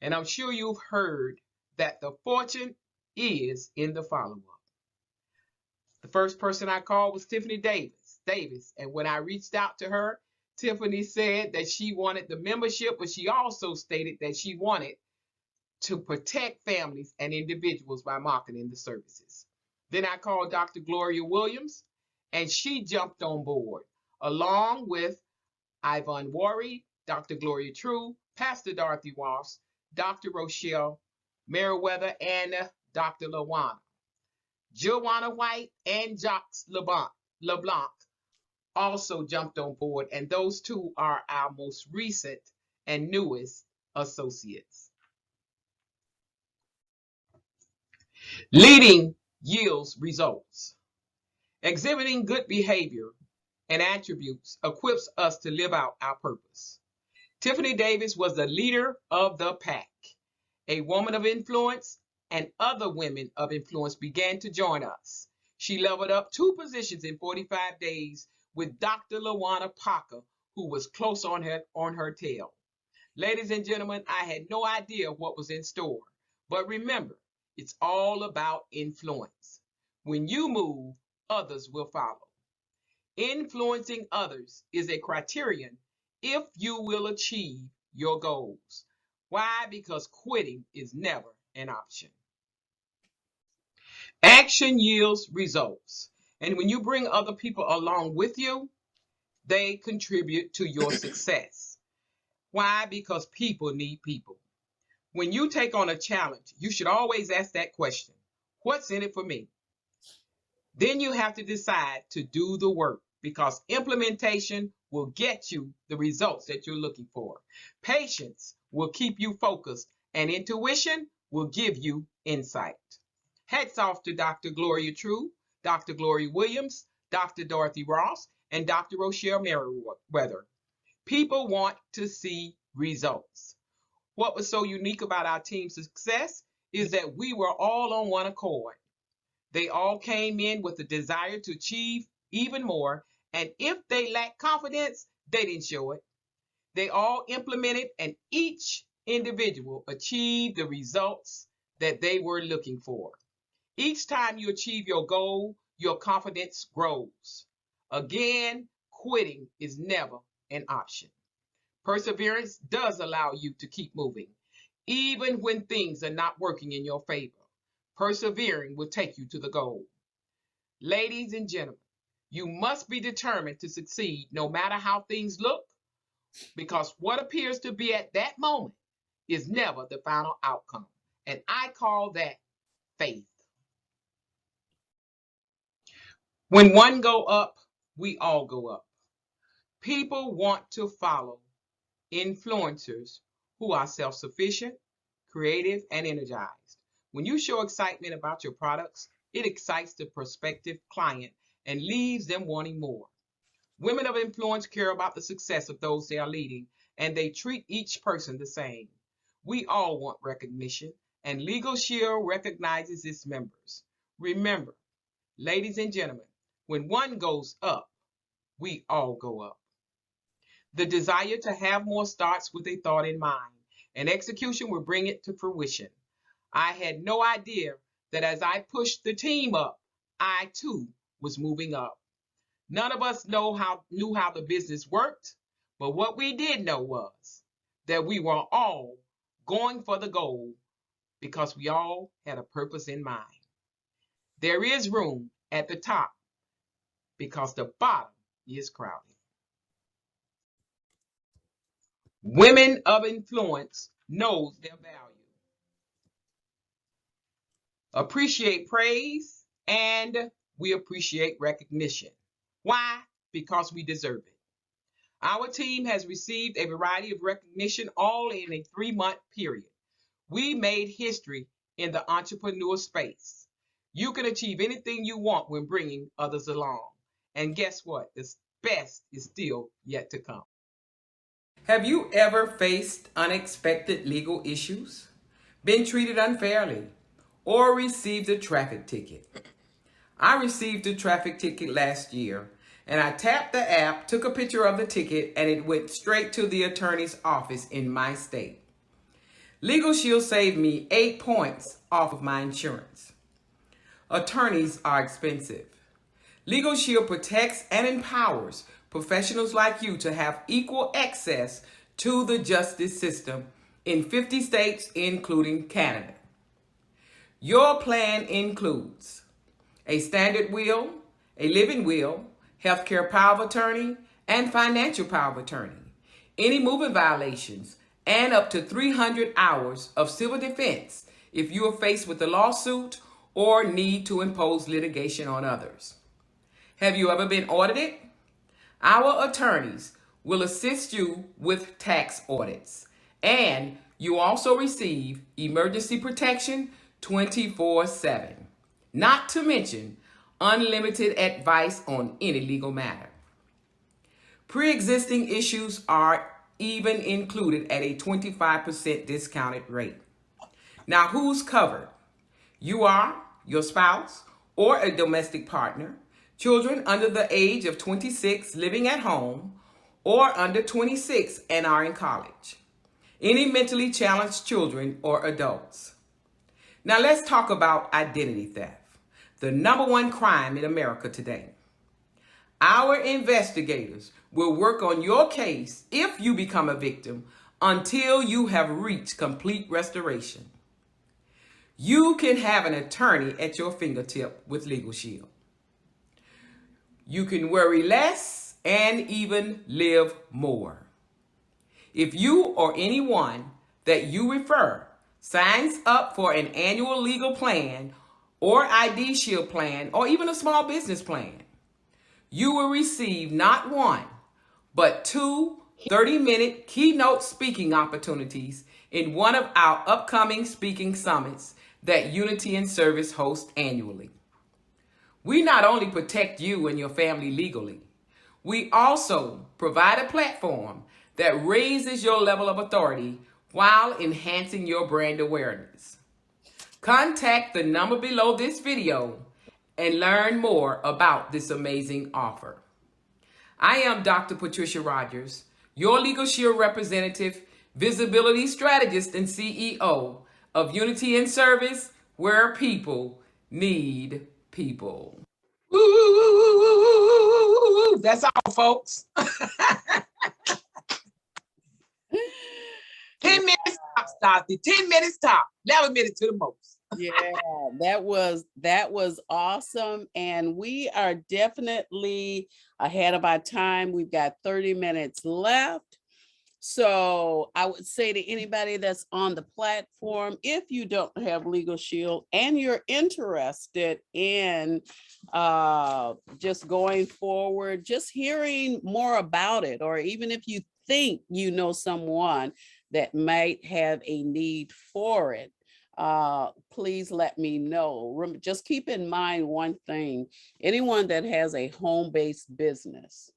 And I'm sure you've heard that the fortune is in the follow-up. The first person I called was Tiffany Davis. And when I reached out to her, Tiffany said that she wanted the membership, but she also stated that she wanted to protect families and individuals by marketing the services. Then I called Dr. Gloria Williams, and she jumped on board, along with Yvonne Worry, Dr. Gloria True, Pastor Dorothy Ross, Dr. Rochelle Meriwether, and Dr. LaWanna. Joanna White and Jacques LeBlanc also jumped on board, and those two are our most recent and newest associates. Leading yields results. Exhibiting good behavior and attributes equips us to live out our purpose. Tiffany Davis was the leader of the pack, a woman of influence, and other women of influence began to join us. She leveled up 2 positions in 45 days with Dr. LaWanna Parker, who was close on her tail. Ladies and gentlemen, I had no idea what was in store, but remember, it's all about influence. When you move, others will follow. Influencing others is a criterion if you will achieve your goals. Why? Because quitting is never an option. Action yields results. And when you bring other people along with you, they contribute to your success. Why? Because people need people. When you take on a challenge, you should always ask that question, what's in it for me? Then you have to decide to do the work, because implementation will get you the results that you're looking for. Patience will keep you focused, and intuition will give you insight. Hats off to Dr. Gloria True, Dr. Gloria Williams, Dr. Dorothy Ross, and Dr. Rochelle Meriwether. People want to see results. What was so unique about our team's success is that we were all on one accord. They all came in with the desire to achieve even more, and if they lacked confidence, they didn't show it. They all implemented, and each individual achieved the results that they were looking for. Each time you achieve your goal, your confidence grows. Again, quitting is never an option. Perseverance does allow you to keep moving, even when things are not working in your favor. Persevering will take you to the goal. Ladies and gentlemen, you must be determined to succeed no matter how things look, because what appears to be at that moment is never the final outcome. And I call that faith. When one go up, we all go up. People want to follow influencers who are self-sufficient, creative, and energized. When you show excitement about your products, it excites the prospective client and leaves them wanting more. Women of influence care about the success of those they are leading, and they treat each person the same. We all want recognition, and Legal Shield recognizes its members. Remember, ladies and gentlemen, when one goes up, we all go up. The desire to have more starts with a thought in mind, and execution will bring it to fruition. I had no idea that as I pushed the team up, I too was moving up. None of us knew how the business worked, but what we did know was that we were all going for the goal because we all had a purpose in mind. There is room at the top because the bottom is crowded. Women of influence knows their value. Appreciate praise, and we appreciate recognition. Why? Because we deserve it. Our team has received a variety of recognition all in a 3-month period. We made history in the entrepreneur space. You can achieve anything you want when bringing others along. And guess what? best is still yet to come. Have you ever faced unexpected legal issues, been treated unfairly, or received a traffic ticket? I received a traffic ticket last year, and I tapped the app, took a picture of the ticket, and it went straight to the attorney's office in my state. Legal Shield saved me 8 points off of my insurance. Attorneys are expensive. Legal Shield protects and empowers professionals like you to have equal access to the justice system in 50 states, including Canada. Your plan includes a standard will, a living will, healthcare power of attorney, and financial power of attorney, any movement violations, and up to 300 hours of civil defense if you are faced with a lawsuit or need to impose litigation on others. Have you ever been audited? Our attorneys will assist you with tax audits, and you also receive emergency protection 24/7, not to mention unlimited advice on any legal matter. Pre-existing issues are even included at a 25% discounted rate. Now, who's covered? You are, your spouse, or a domestic partner, children under the age of 26 living at home, or under 26 and are in college, any mentally challenged children or adults. Now let's talk about identity theft, the #1 crime in America today. Our investigators will work on your case if you become a victim until you have reached complete restoration. You can have an attorney at your fingertip with Legal Shield. You can worry less and even live more. If you or anyone that you refer signs up for an annual legal plan or ID Shield plan or even a small business plan, you will receive not one, but 2 30-minute keynote speaking opportunities in one of our upcoming speaking summits that Unity in Service hosts annually. We not only protect you and your family legally, we also provide a platform that raises your level of authority while enhancing your brand awareness. Contact the number below this video and learn more about this amazing offer. I am Dr. Patricia Rogers, your Legal Shield representative, visibility strategist, and CEO of Unity in Service, where people need people. Ooh, that's all, folks. 10 minutes top, Stasi. 10 minutes top. 11 minutes to the most. Yeah, that was awesome. And we are definitely ahead of our time. We've got 30 minutes left. So I would say to anybody that's on the platform, if you don't have Legal Shield and you're interested in just going forward, just hearing more about it, or even if you think you know someone that might have a need for it, please let me know. Just keep in mind one thing: anyone that has a home-based business,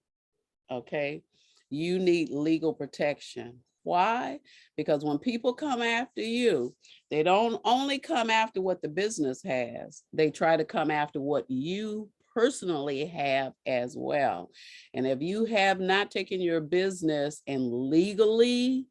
okay, you need legal protection. Why? Because when people come after you, they don't only come after what the business has, they try to come after what you personally have as well. And if you have not taken your business and legally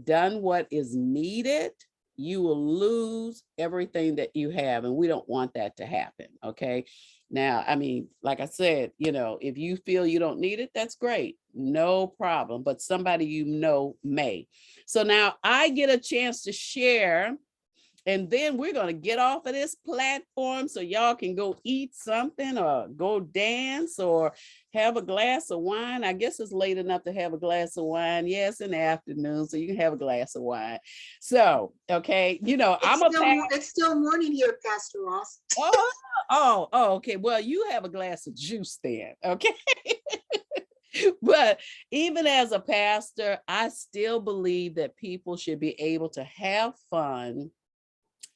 done what is needed, you will lose everything that you have. And we don't want that to happen, okay? Now, I mean, like I said, you know, if you feel you don't need it, that's great, no problem. But somebody you know may. So now I get a chance to share, and then we're going to get off of this platform so y'all can go eat something or go dance or have a glass of wine. I guess it's late enough to have a glass of wine. Yes, in the afternoon, so you can have a glass of wine. So, okay, you know, it's still morning here, Pastor Ross. Oh, okay. Well, you have a glass of juice then, okay? But even as a pastor, I still believe that people should be able to have fun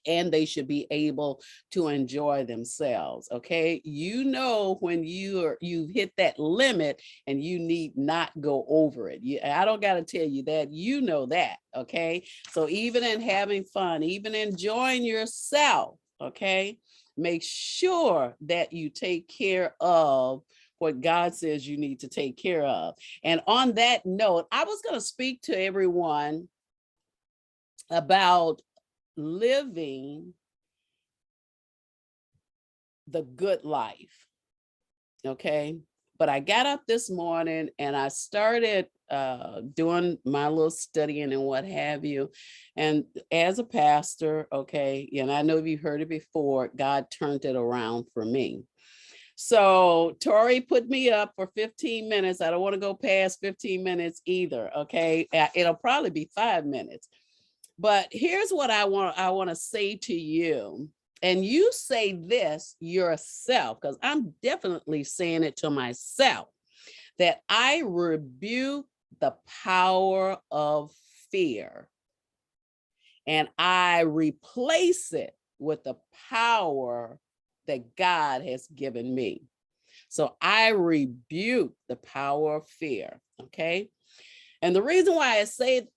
and they should be able to enjoy themselves. Okay, you know when you've hit that limit and you need not go over it. I don't got to tell you that, you know that. Okay, so even in having fun, even enjoying yourself, okay, make sure that you take care of what God says you need to take care of. And on that note, I was going to speak to everyone about living the good life. Okay, but I got up this morning and I started doing my little studying and what have you. And as a pastor, okay, and I know you've heard it before, God turned it around for me. So Tori put me up for 15 minutes. I don't want to go past 15 minutes either. Okay, it'll probably be 5 minutes. But here's what I want to say to you. And you say this yourself, because I'm definitely saying it to myself, that I rebuke the power of fear and I replace it with the power that God has given me. So I rebuke the power of fear, okay? And the reason why I said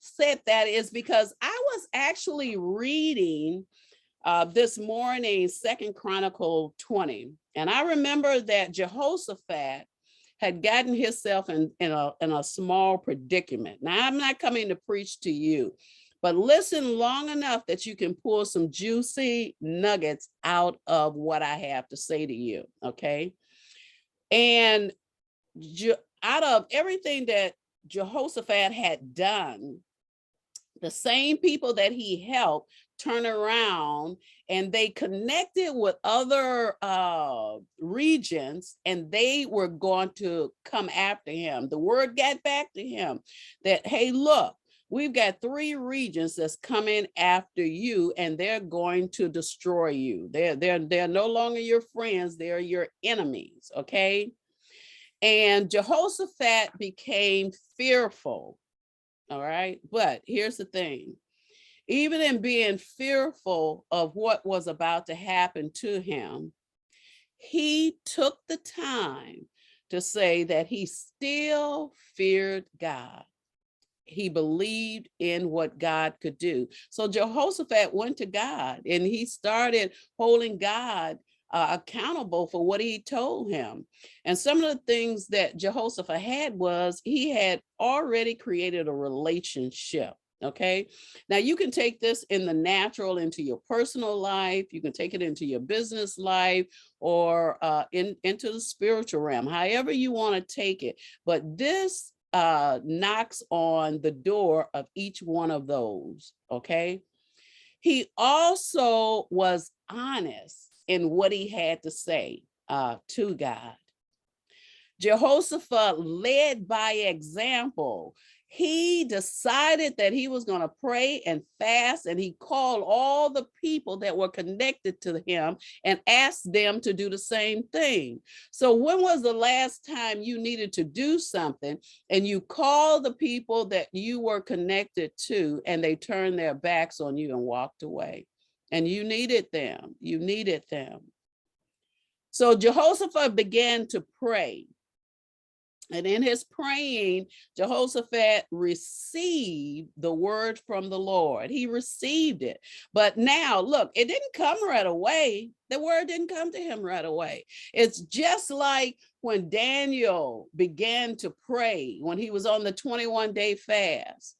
that is because I was actually reading this morning, 2 Chronicles 20. And I remember that Jehoshaphat had gotten himself in a small predicament. Now, I'm not coming to preach to you, but listen long enough that you can pull some juicy nuggets out of what I have to say to you, okay? And out of everything that Jehoshaphat had done, the same people that he helped turn around and they connected with other regions and they were going to come after him. The word got back to him that, hey, look, we've got 3 regions that's coming after you and they're going to destroy you. They're no longer your friends, they're your enemies, okay? And Jehoshaphat became fearful, all right? But here's the thing. Even in being fearful of what was about to happen to him, he took the time to say that he still feared God. He believed in what God could do. So Jehoshaphat went to God and he started holding God accountable for what he told him. And some of the things that Jehoshaphat had was he had already created a relationship. Okay, now you can take this in the natural into your personal life, you can take it into your business life or into the spiritual realm, however you want to take it. But this knocks on the door of each one of those. Okay, he also was honest in what he had to say to God. Jehoshaphat led by example. He decided that he was going to pray and fast, and he called all the people that were connected to him and asked them to do the same thing. So when was the last time you needed to do something and you called the people that you were connected to and they turned their backs on you and walked away? And you needed them. You needed them. So Jehoshaphat began to pray. And in his praying, Jehoshaphat received the word from the Lord. He received it. But now, look, it didn't come right away. The word didn't come to him right away. It's just like when Daniel began to pray, when he was on the 21-day fast.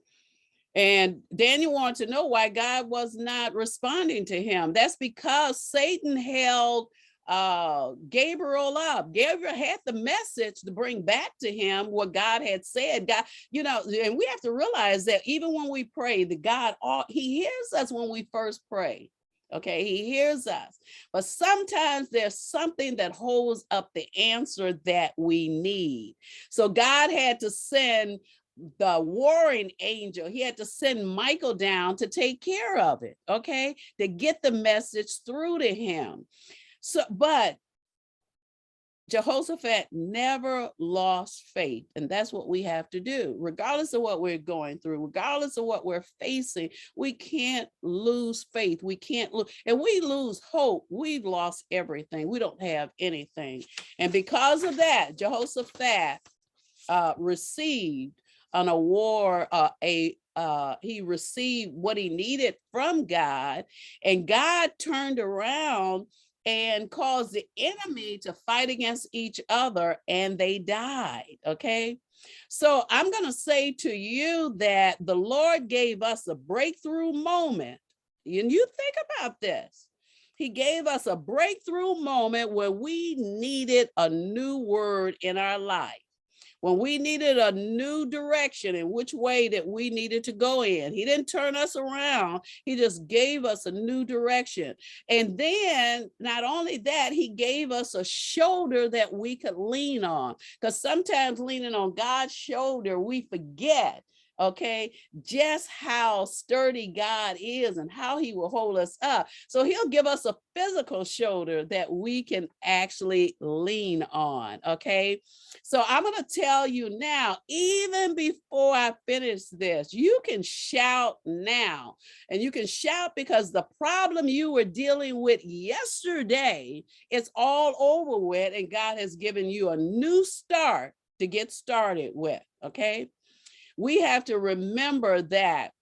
And Daniel wanted to know why God was not responding to him. That's because Satan held Gabriel up. Gabriel had the message to bring back to him what God had said. God, you know, and we have to realize that even when we pray, that God, he hears us when we first pray. Okay, he hears us. But sometimes there's something that holds up the answer that we need. So God had to send the warring angel. He had to send Michael down to take care of it, okay, to get the message through to him. So, but Jehoshaphat never lost faith. And that's what we have to do. Regardless of what we're going through, regardless of what we're facing, we can't lose faith. We can't lose. And we lose hope, we've lost everything. We don't have anything. And because of that, Jehoshaphat received an award, he received what he needed from God, and God turned around and caused the enemy to fight against each other, and they died. Okay. So I'm going to say to you that the Lord gave us a breakthrough moment. And you think about this. He gave us a breakthrough moment where we needed a new word in our life, when we needed a new direction in which way that we needed to go in. He didn't turn us around. He just gave us a new direction. And then not only that, he gave us a shoulder that we could lean on. Because sometimes leaning on God's shoulder, we forget, okay, just how sturdy God is and how he will hold us up. So he'll give us a physical shoulder that we can actually lean on, okay? So I'm going to tell you now, even before I finish this, you can shout now. And you can shout because the problem you were dealing with yesterday is all over with, and God has given you a new start to get started with, okay? We have to remember that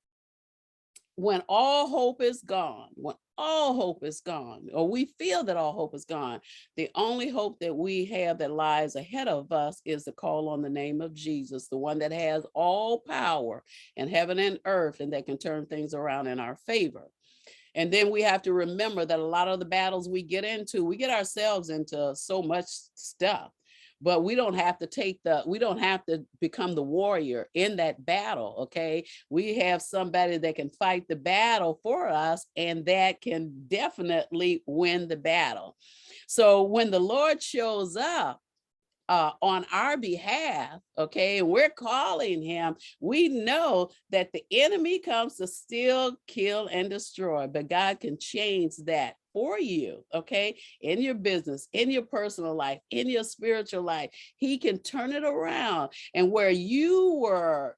when all hope is gone, or we feel that all hope is gone, the only hope that we have that lies ahead of us is to call on the name of Jesus, the one that has all power in heaven and earth, and that can turn things around in our favor. And then we have to remember that a lot of the battles we get into, we get ourselves into so much stuff. But we don't have to become the warrior in that battle, okay? We have somebody that can fight the battle for us, and that can definitely win the battle. So when the Lord shows up on our behalf, okay, we're calling him, we know that the enemy comes to steal, kill, and destroy, but God can change that for you, okay, in your business, in your personal life, in your spiritual life. He can turn it around, and where you were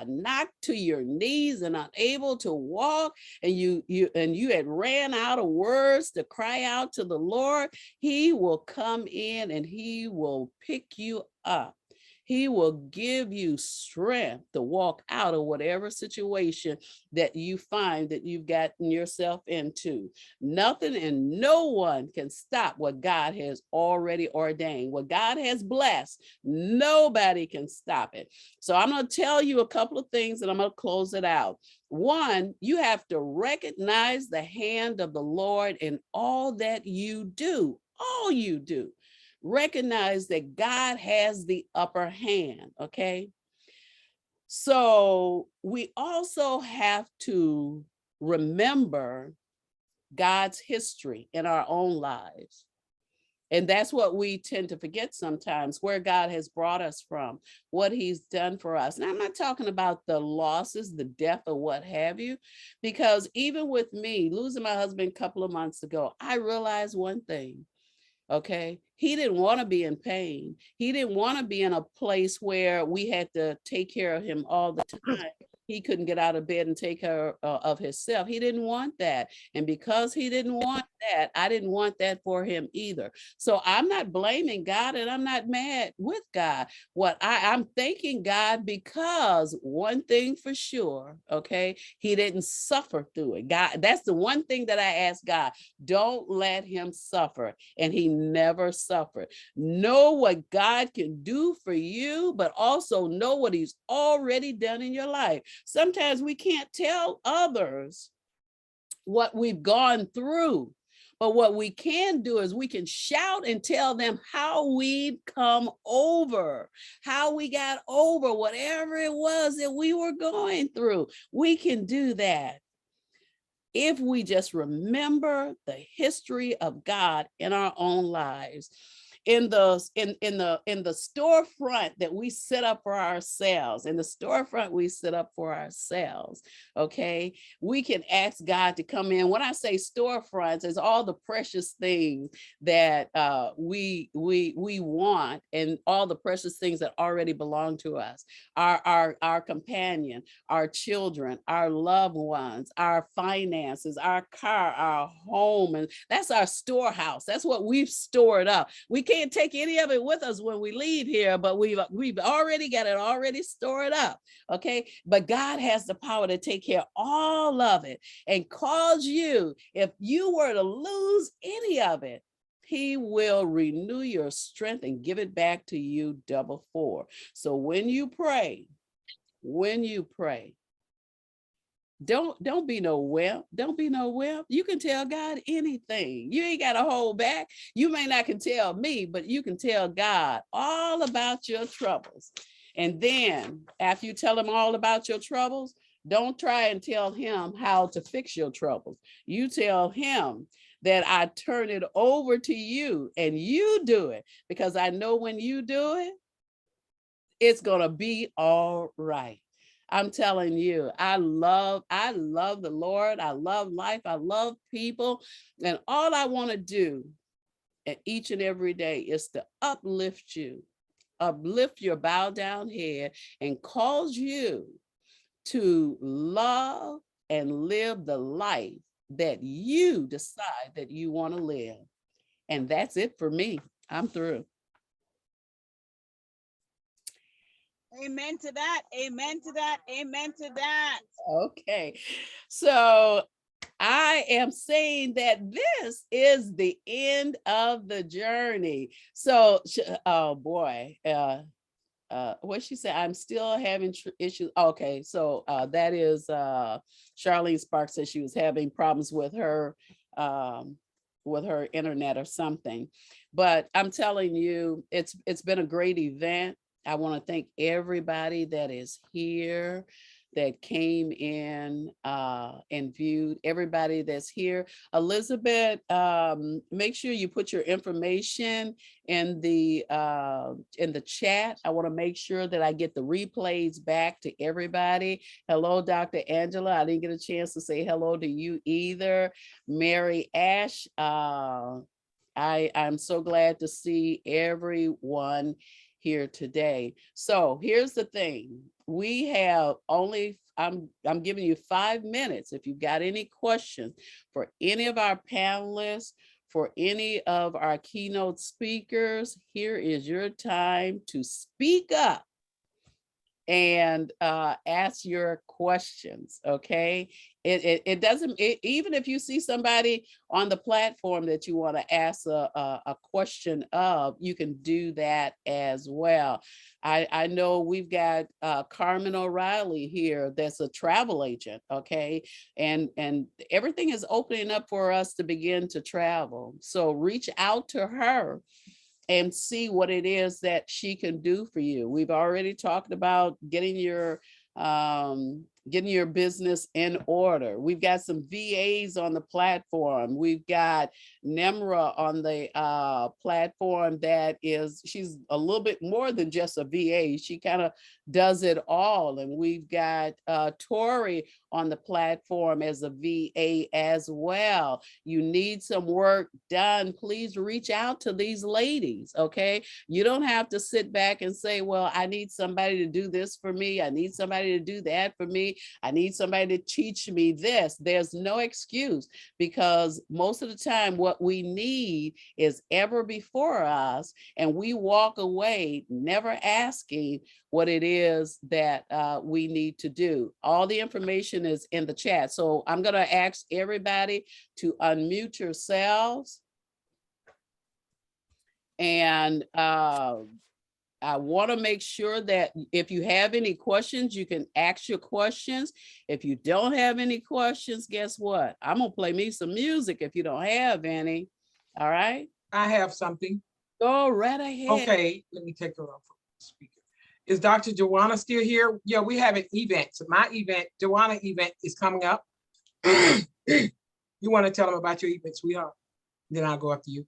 knocked to your knees and unable to walk, and you had ran out of words to cry out to the Lord, he will come in and he will pick you up. He will give you strength to walk out of whatever situation that you find that you've gotten yourself into. Nothing and no one can stop what God has already ordained. What God has blessed, nobody can stop it. So I'm going to tell you a couple of things and I'm going to close it out. One, you have to recognize the hand of the Lord in all that you do, all you do. Recognize that God has the upper hand, okay? So we also have to remember God's history in our own lives. And that's what we tend to forget sometimes, where God has brought us from, what he's done for us. And I'm not talking about the losses, the death, or what have you, because even with me losing my husband a couple of months ago, I realized one thing. Okay, he didn't want to be in pain. He didn't want to be in a place where we had to take care of him all the time. He couldn't get out of bed and take care of himself. He didn't want that. And because he didn't want that, I didn't want that for him either. So I'm not blaming God and I'm not mad with God. I'm thanking God because one thing for sure, okay, he didn't suffer through it. God, that's the one thing that I asked God, don't let him suffer. And he never suffered. Know what God can do for you, but also know what he's already done in your life. Sometimes we can't tell others what we've gone through, but what we can do is we can shout and tell them how we've come over, how we got over whatever it was that we were going through. We can do that if we just remember the history of God in our own lives. in the storefront that we set up for ourselves, in the storefront we set up for ourselves, okay, we can ask God to come in. When I say storefronts, it's all the precious things that we want, and all the precious things that already belong to us, our companion, our children, our loved ones, our finances, our car, our home, and that's our storehouse. That's what we've stored up. We can't take any of it with us when we leave here, but we've already got it already stored up, okay? But God has the power to take care of all of it and cause you, if you were to lose any of it, He will renew your strength and give it back to you double for. So when you pray, don't be no wimp. Don't be no wimp. You can tell God anything. You ain't got to hold back. You may not can tell me, but you can tell God all about your troubles. And then after you tell him all about your troubles, don't try and tell him how to fix your troubles. You tell him that I turn it over to you and you do it, because I know when you do it, it's going to be all right. I'm telling you, I love the Lord. I love life. I love people. And all I want to do each and every day is to uplift you, uplift your bow down head, and cause you to love and live the life that you decide that you want to live. And that's it for me. I'm through. Amen to that. Amen to that. Amen to that. Okay. So I am saying that this is the end of the journey. So, oh boy, what she said, I'm still having issues. Okay, so that is Charlene Sparks said she was having problems with her internet or something. But I'm telling you, it's been a great event. I want to thank everybody that is here, that came in and viewed, everybody that's here. Elizabeth, make sure you put your information in the chat. I want to make sure that I get the replays back to everybody. Hello, Dr. Angela. I didn't get a chance to say hello to you either. Mary Ash, I'm so glad to see everyone here today. So here's the thing. We have only, I'm giving you 5 minutes. If you've got any questions for any of our panelists, for any of our keynote speakers, here is your time to speak up and ask your questions, okay? It doesn't, even if you see somebody on the platform that you want to ask a question of, you can do that as well. I know we've got Carmen O'Reilly here that's a travel agent, okay? And everything is opening up for us to begin to travel. So reach out to her and see what it is that she can do for you. We've already talked about getting your business in order. We've got some VAs on the platform. We've got Nemra on the platform that is, she's a little bit more than just a VA. She kind of does it all. And we've got Tori on the platform as a VA as well. You need some work done, please reach out to these ladies, okay? You don't have to sit back and say, well, I need somebody to do this for me. I need somebody to do that for me. I need somebody to teach me this. There's no excuse, because most of the time what we need is ever before us, and we walk away never asking what it is that we need to do. All the information is in the chat. So I'm going to ask everybody to unmute yourselves. And I want to make sure that if you have any questions, you can ask your questions. If you don't have any questions, guess what? I'm going to play me some music if you don't have any. All right? I have something. Go right ahead. Okay, let me take her off speaker. Is Dr. Joanna still here? Yeah, we have an event. So my event, Joanna event is coming up. You want to tell them about your event, sweetheart? Then I'll go after you.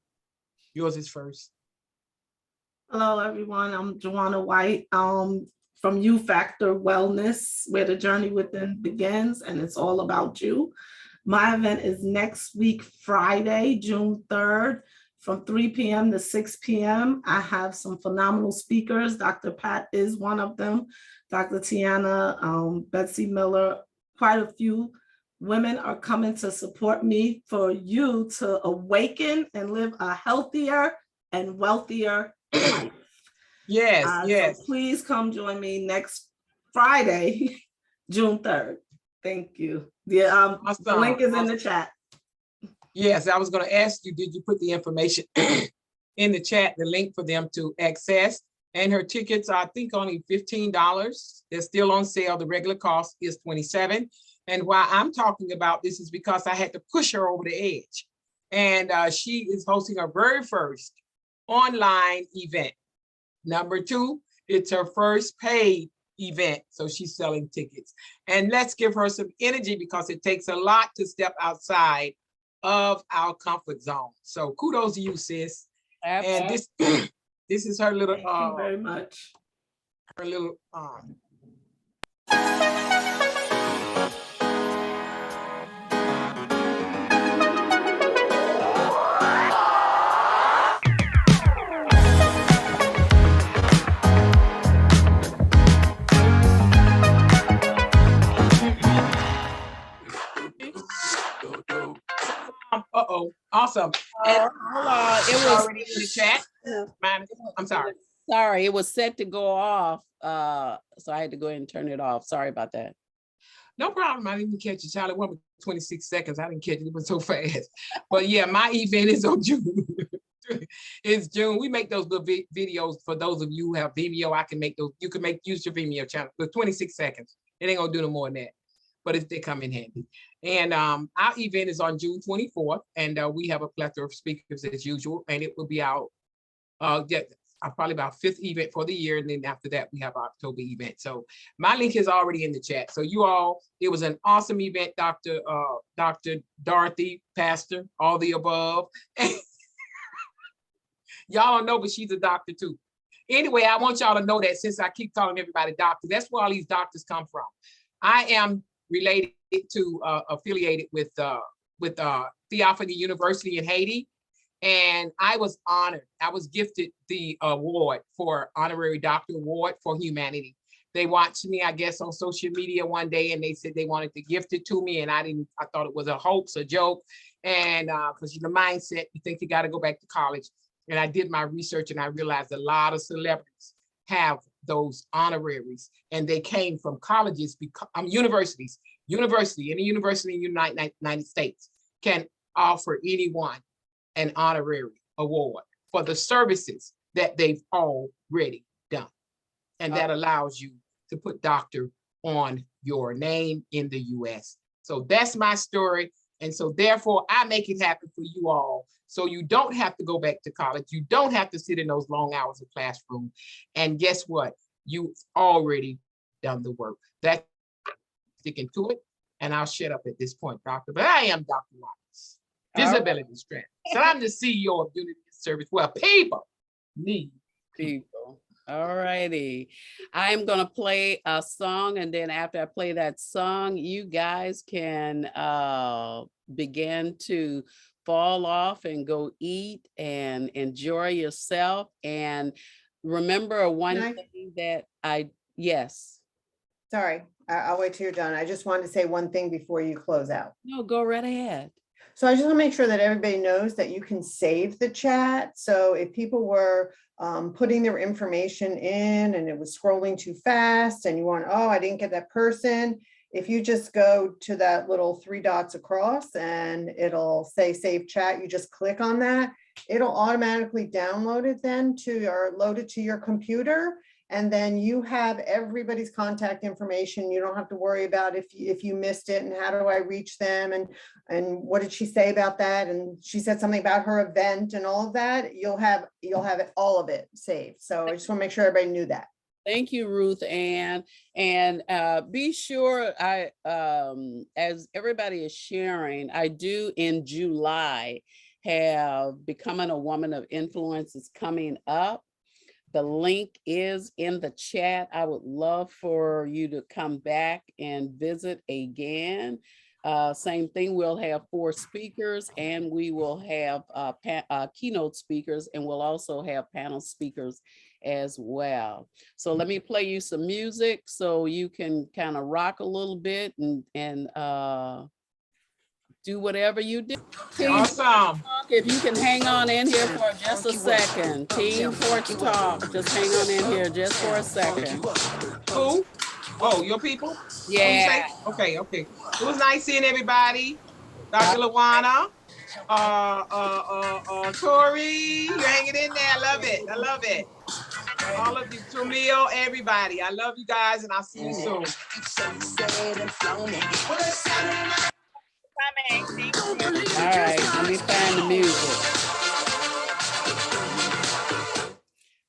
Yours is first. Hello, everyone. I'm Joanna White from You Factor Wellness, where the journey within begins, and it's all about you. My event is next week, Friday, June 3rd, from 3 p.m. to 6 p.m. I have some phenomenal speakers. Dr. Pat is one of them, Dr. Tiana, Betsy Miller, quite a few women are coming to support me for you to awaken and live a healthier and wealthier life. Yes, yes. So please come join me next Friday, June 3rd. Thank you. The Awesome. link is in the chat. Yes, I was going to ask you, did you put the information in the chat, the link for them to access? And her tickets are, I think, only $15. They're still on sale. The regular cost is $27. And why I'm talking about this is because I had to push her over the edge. And she is hosting her very first online event. Number 2, it's her first paid event. So she's selling tickets. And let's give her some energy because it takes a lot to step outside of our comfort zone. So kudos to you, sis. And this this is her little Thank you very much. Her little awesome. And hold on. It was already in the chat. I'm sorry. Sorry, it was set to go off. So I had to go ahead and turn it off. Sorry about that. No problem. I didn't catch it, Charlie. It went with 26 seconds. I didn't catch it. It was so fast. But yeah, my event is on June. It's June. We make those little videos for those of you who have Vimeo. I can make those. You can use your Vimeo channel with 26 seconds. It ain't gonna do no more than that, but they come in handy. And our event is on June 24th, and we have a plethora of speakers as usual, and it will be out probably about 5th event for the year, and then after that we have our October event. So my link is already in the chat. So you all, it was an awesome event, Dr. Dorothy, Pastor, all the above. Y'all don't know, but she's a doctor too. Anyway, I want y'all to know that since I keep calling everybody doctor, that's where all these doctors come from. I am related to, affiliated with Theophany University in Haiti. And I was honored. I was gifted the award for honorary doctor award for humanity. They watched me, I guess, on social media one day, and they said they wanted to gift it to me. And I thought it was a hoax, a joke. And because the mindset, you think you got to go back to college. And I did my research and I realized a lot of celebrities have those honoraries, and they came from colleges, universities. Any university in the United States can offer anyone an honorary award for the services that they've already done. And that allows you to put doctor on your name in the US. So that's my story. And so therefore I make it happen for you all. So you don't have to go back to college. You don't have to sit in those long hours of classroom. And guess what? You've already done the work. That's sticking to it. And I'll shut up at this point, doctor, but I am Dr. Watts. Visibility strength. So I'm the CEO of Unity Service. Well, people need people. All righty. I'm going to play a song. And then after I play that song, you guys can begin to fall off and go eat and enjoy yourself. And remember one thing that yes. Sorry, I'll wait till you're done. I just wanted to say one thing before you close out. No, go right ahead. So I just want to make sure that everybody knows that you can save the chat. So if people were putting their information in and it was scrolling too fast and you want, oh, I didn't get that person. If you just go to that little 3 dots across and it'll say save chat, you just click on that. It'll automatically download it then load it to your computer. And then you have everybody's contact information. You don't have to worry about if you missed it and how do I reach them and what did she say about that? And she said something about her event and all of that. You'll have all of it saved. So I just want to make sure everybody knew that. Thank you, Ruth Ann. And be sure, as everybody is sharing, I do in July have Becoming a Woman of Influence is coming up. The link is in the chat. I would love for you to come back and visit again. Same thing, we'll have 4 speakers and we will have keynote speakers, and we'll also have panel speakers as well. So let me play you some music so you can kind of rock a little bit and do whatever you do. Awesome. If you can hang on in here for just a second. Team Porch Talk, just hang on in here just for a second. Who? Oh, your people? Yeah. Okay. It was nice seeing everybody. Dr. Lawana, Tori, you hanging in there. I love it. All of you, Tamil, everybody. I love you guys, and I'll see you soon. All right, let me find the music.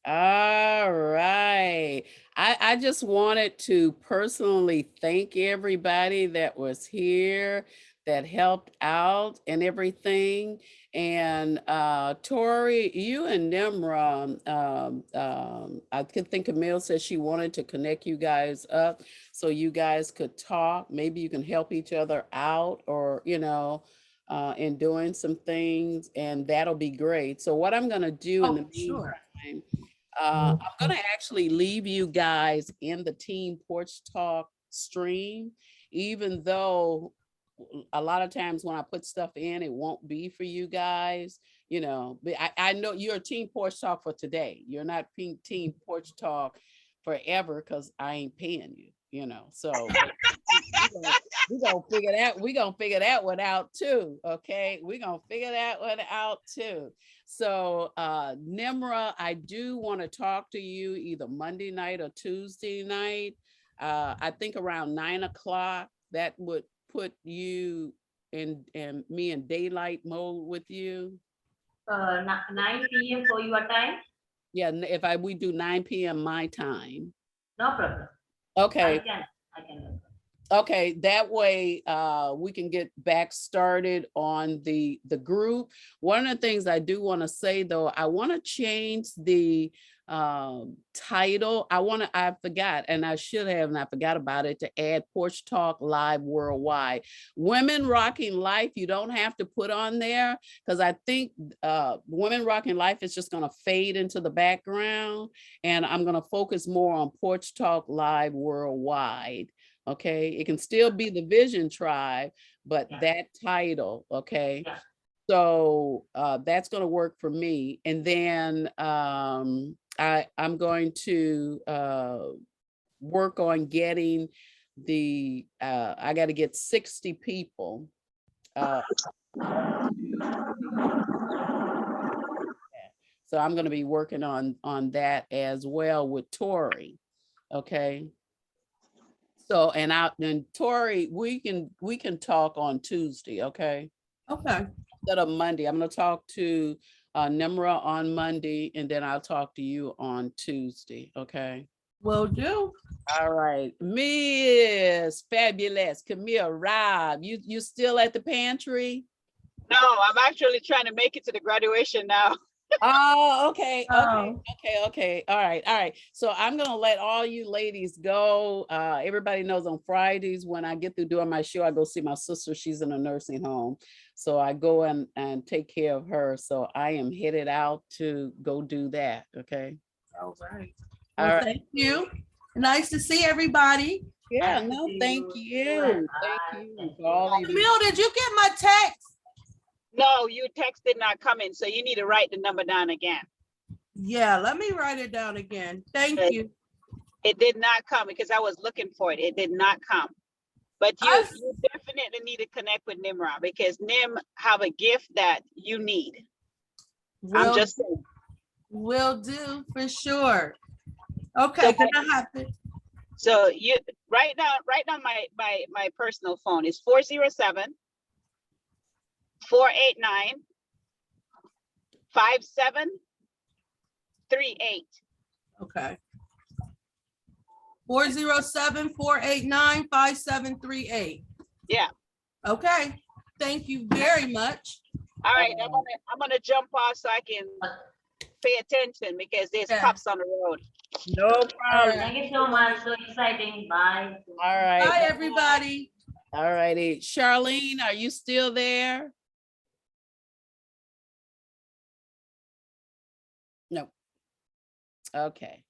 All right. I just wanted to personally thank everybody that was here, that helped out and everything. And Tori, you and Nimra, I could think Camille said she wanted to connect you guys up so you guys could talk. Maybe you can help each other out, or, you know, in doing some things, and that'll be great. So what I'm gonna do in the meantime, I'm gonna actually leave you guys in the Team Porch Talk stream, even though a lot of times when I put stuff in, it won't be for you guys, you know, but I know you're Team Porch Talk for today. You're not Team Porch Talk forever, because I ain't paying you, you know, so we're gonna figure that, that one out too, okay? We're gonna figure that one out too. So Nimra, I do want to talk to you either Monday night or Tuesday night. I think around 9 o'clock, that would put you and me in daylight mode with you. 9 p.m. for your time? Yeah, if we do 9 p.m. my time. No problem. Okay. I can. Okay, that way we can get back started on the group. One of the things I do want to say though, I want to change the title. I forgot, and I should have, and I forgot about it, to add Porch Talk Live Worldwide. Women Rocking Life, you don't have to put on there, because I think Women Rocking Life is just going to fade into the background, and I'm going to focus more on Porch Talk Live Worldwide. Okay, it can still be the Vision Tribe, but that title, okay? Yeah. So that's going to work for me. And then I'm going to work on getting the, I got to get 60 people. So I'm going to be working on that as well with Tori, okay? So, and Tori, we can talk on Tuesday, okay? Okay. Instead of Monday, I'm going to talk to Nimra on Monday, and then I'll talk to you on Tuesday, okay? Will do. All right, Miss Fabulous Camille Robb, you still at the pantry? No, I'm actually trying to make it to the graduation now. Oh, okay. All right. So I'm gonna let all you ladies go. Everybody knows on Fridays when I get through doing my show, I go see my sister. She's in a nursing home, so I go and take care of her. So I am headed out to go do that. Okay. All right. Well, thank you. Nice to see everybody. Yeah. No, thank you. Thank you. Camille, did you get my text? No, your text did not come in, so you need to write the number down again. Yeah, let me write it down again. Thank you. It did not come because I was looking for it. It did not come. But you definitely need to connect with Nimra, because Nim have a gift that you need. I'm just saying. Will do for sure. Okay, can I have it? So you right now my personal phone is 407 489 5738. Okay. 407-489-5738. Yeah. Okay. Thank you very much. All right, I'm gonna jump off so I can pay attention because there's cops on the road. No problem. Thank you so much. So exciting. Bye. All right. Bye, everybody. All righty. Charlene, are you still there? No. Okay.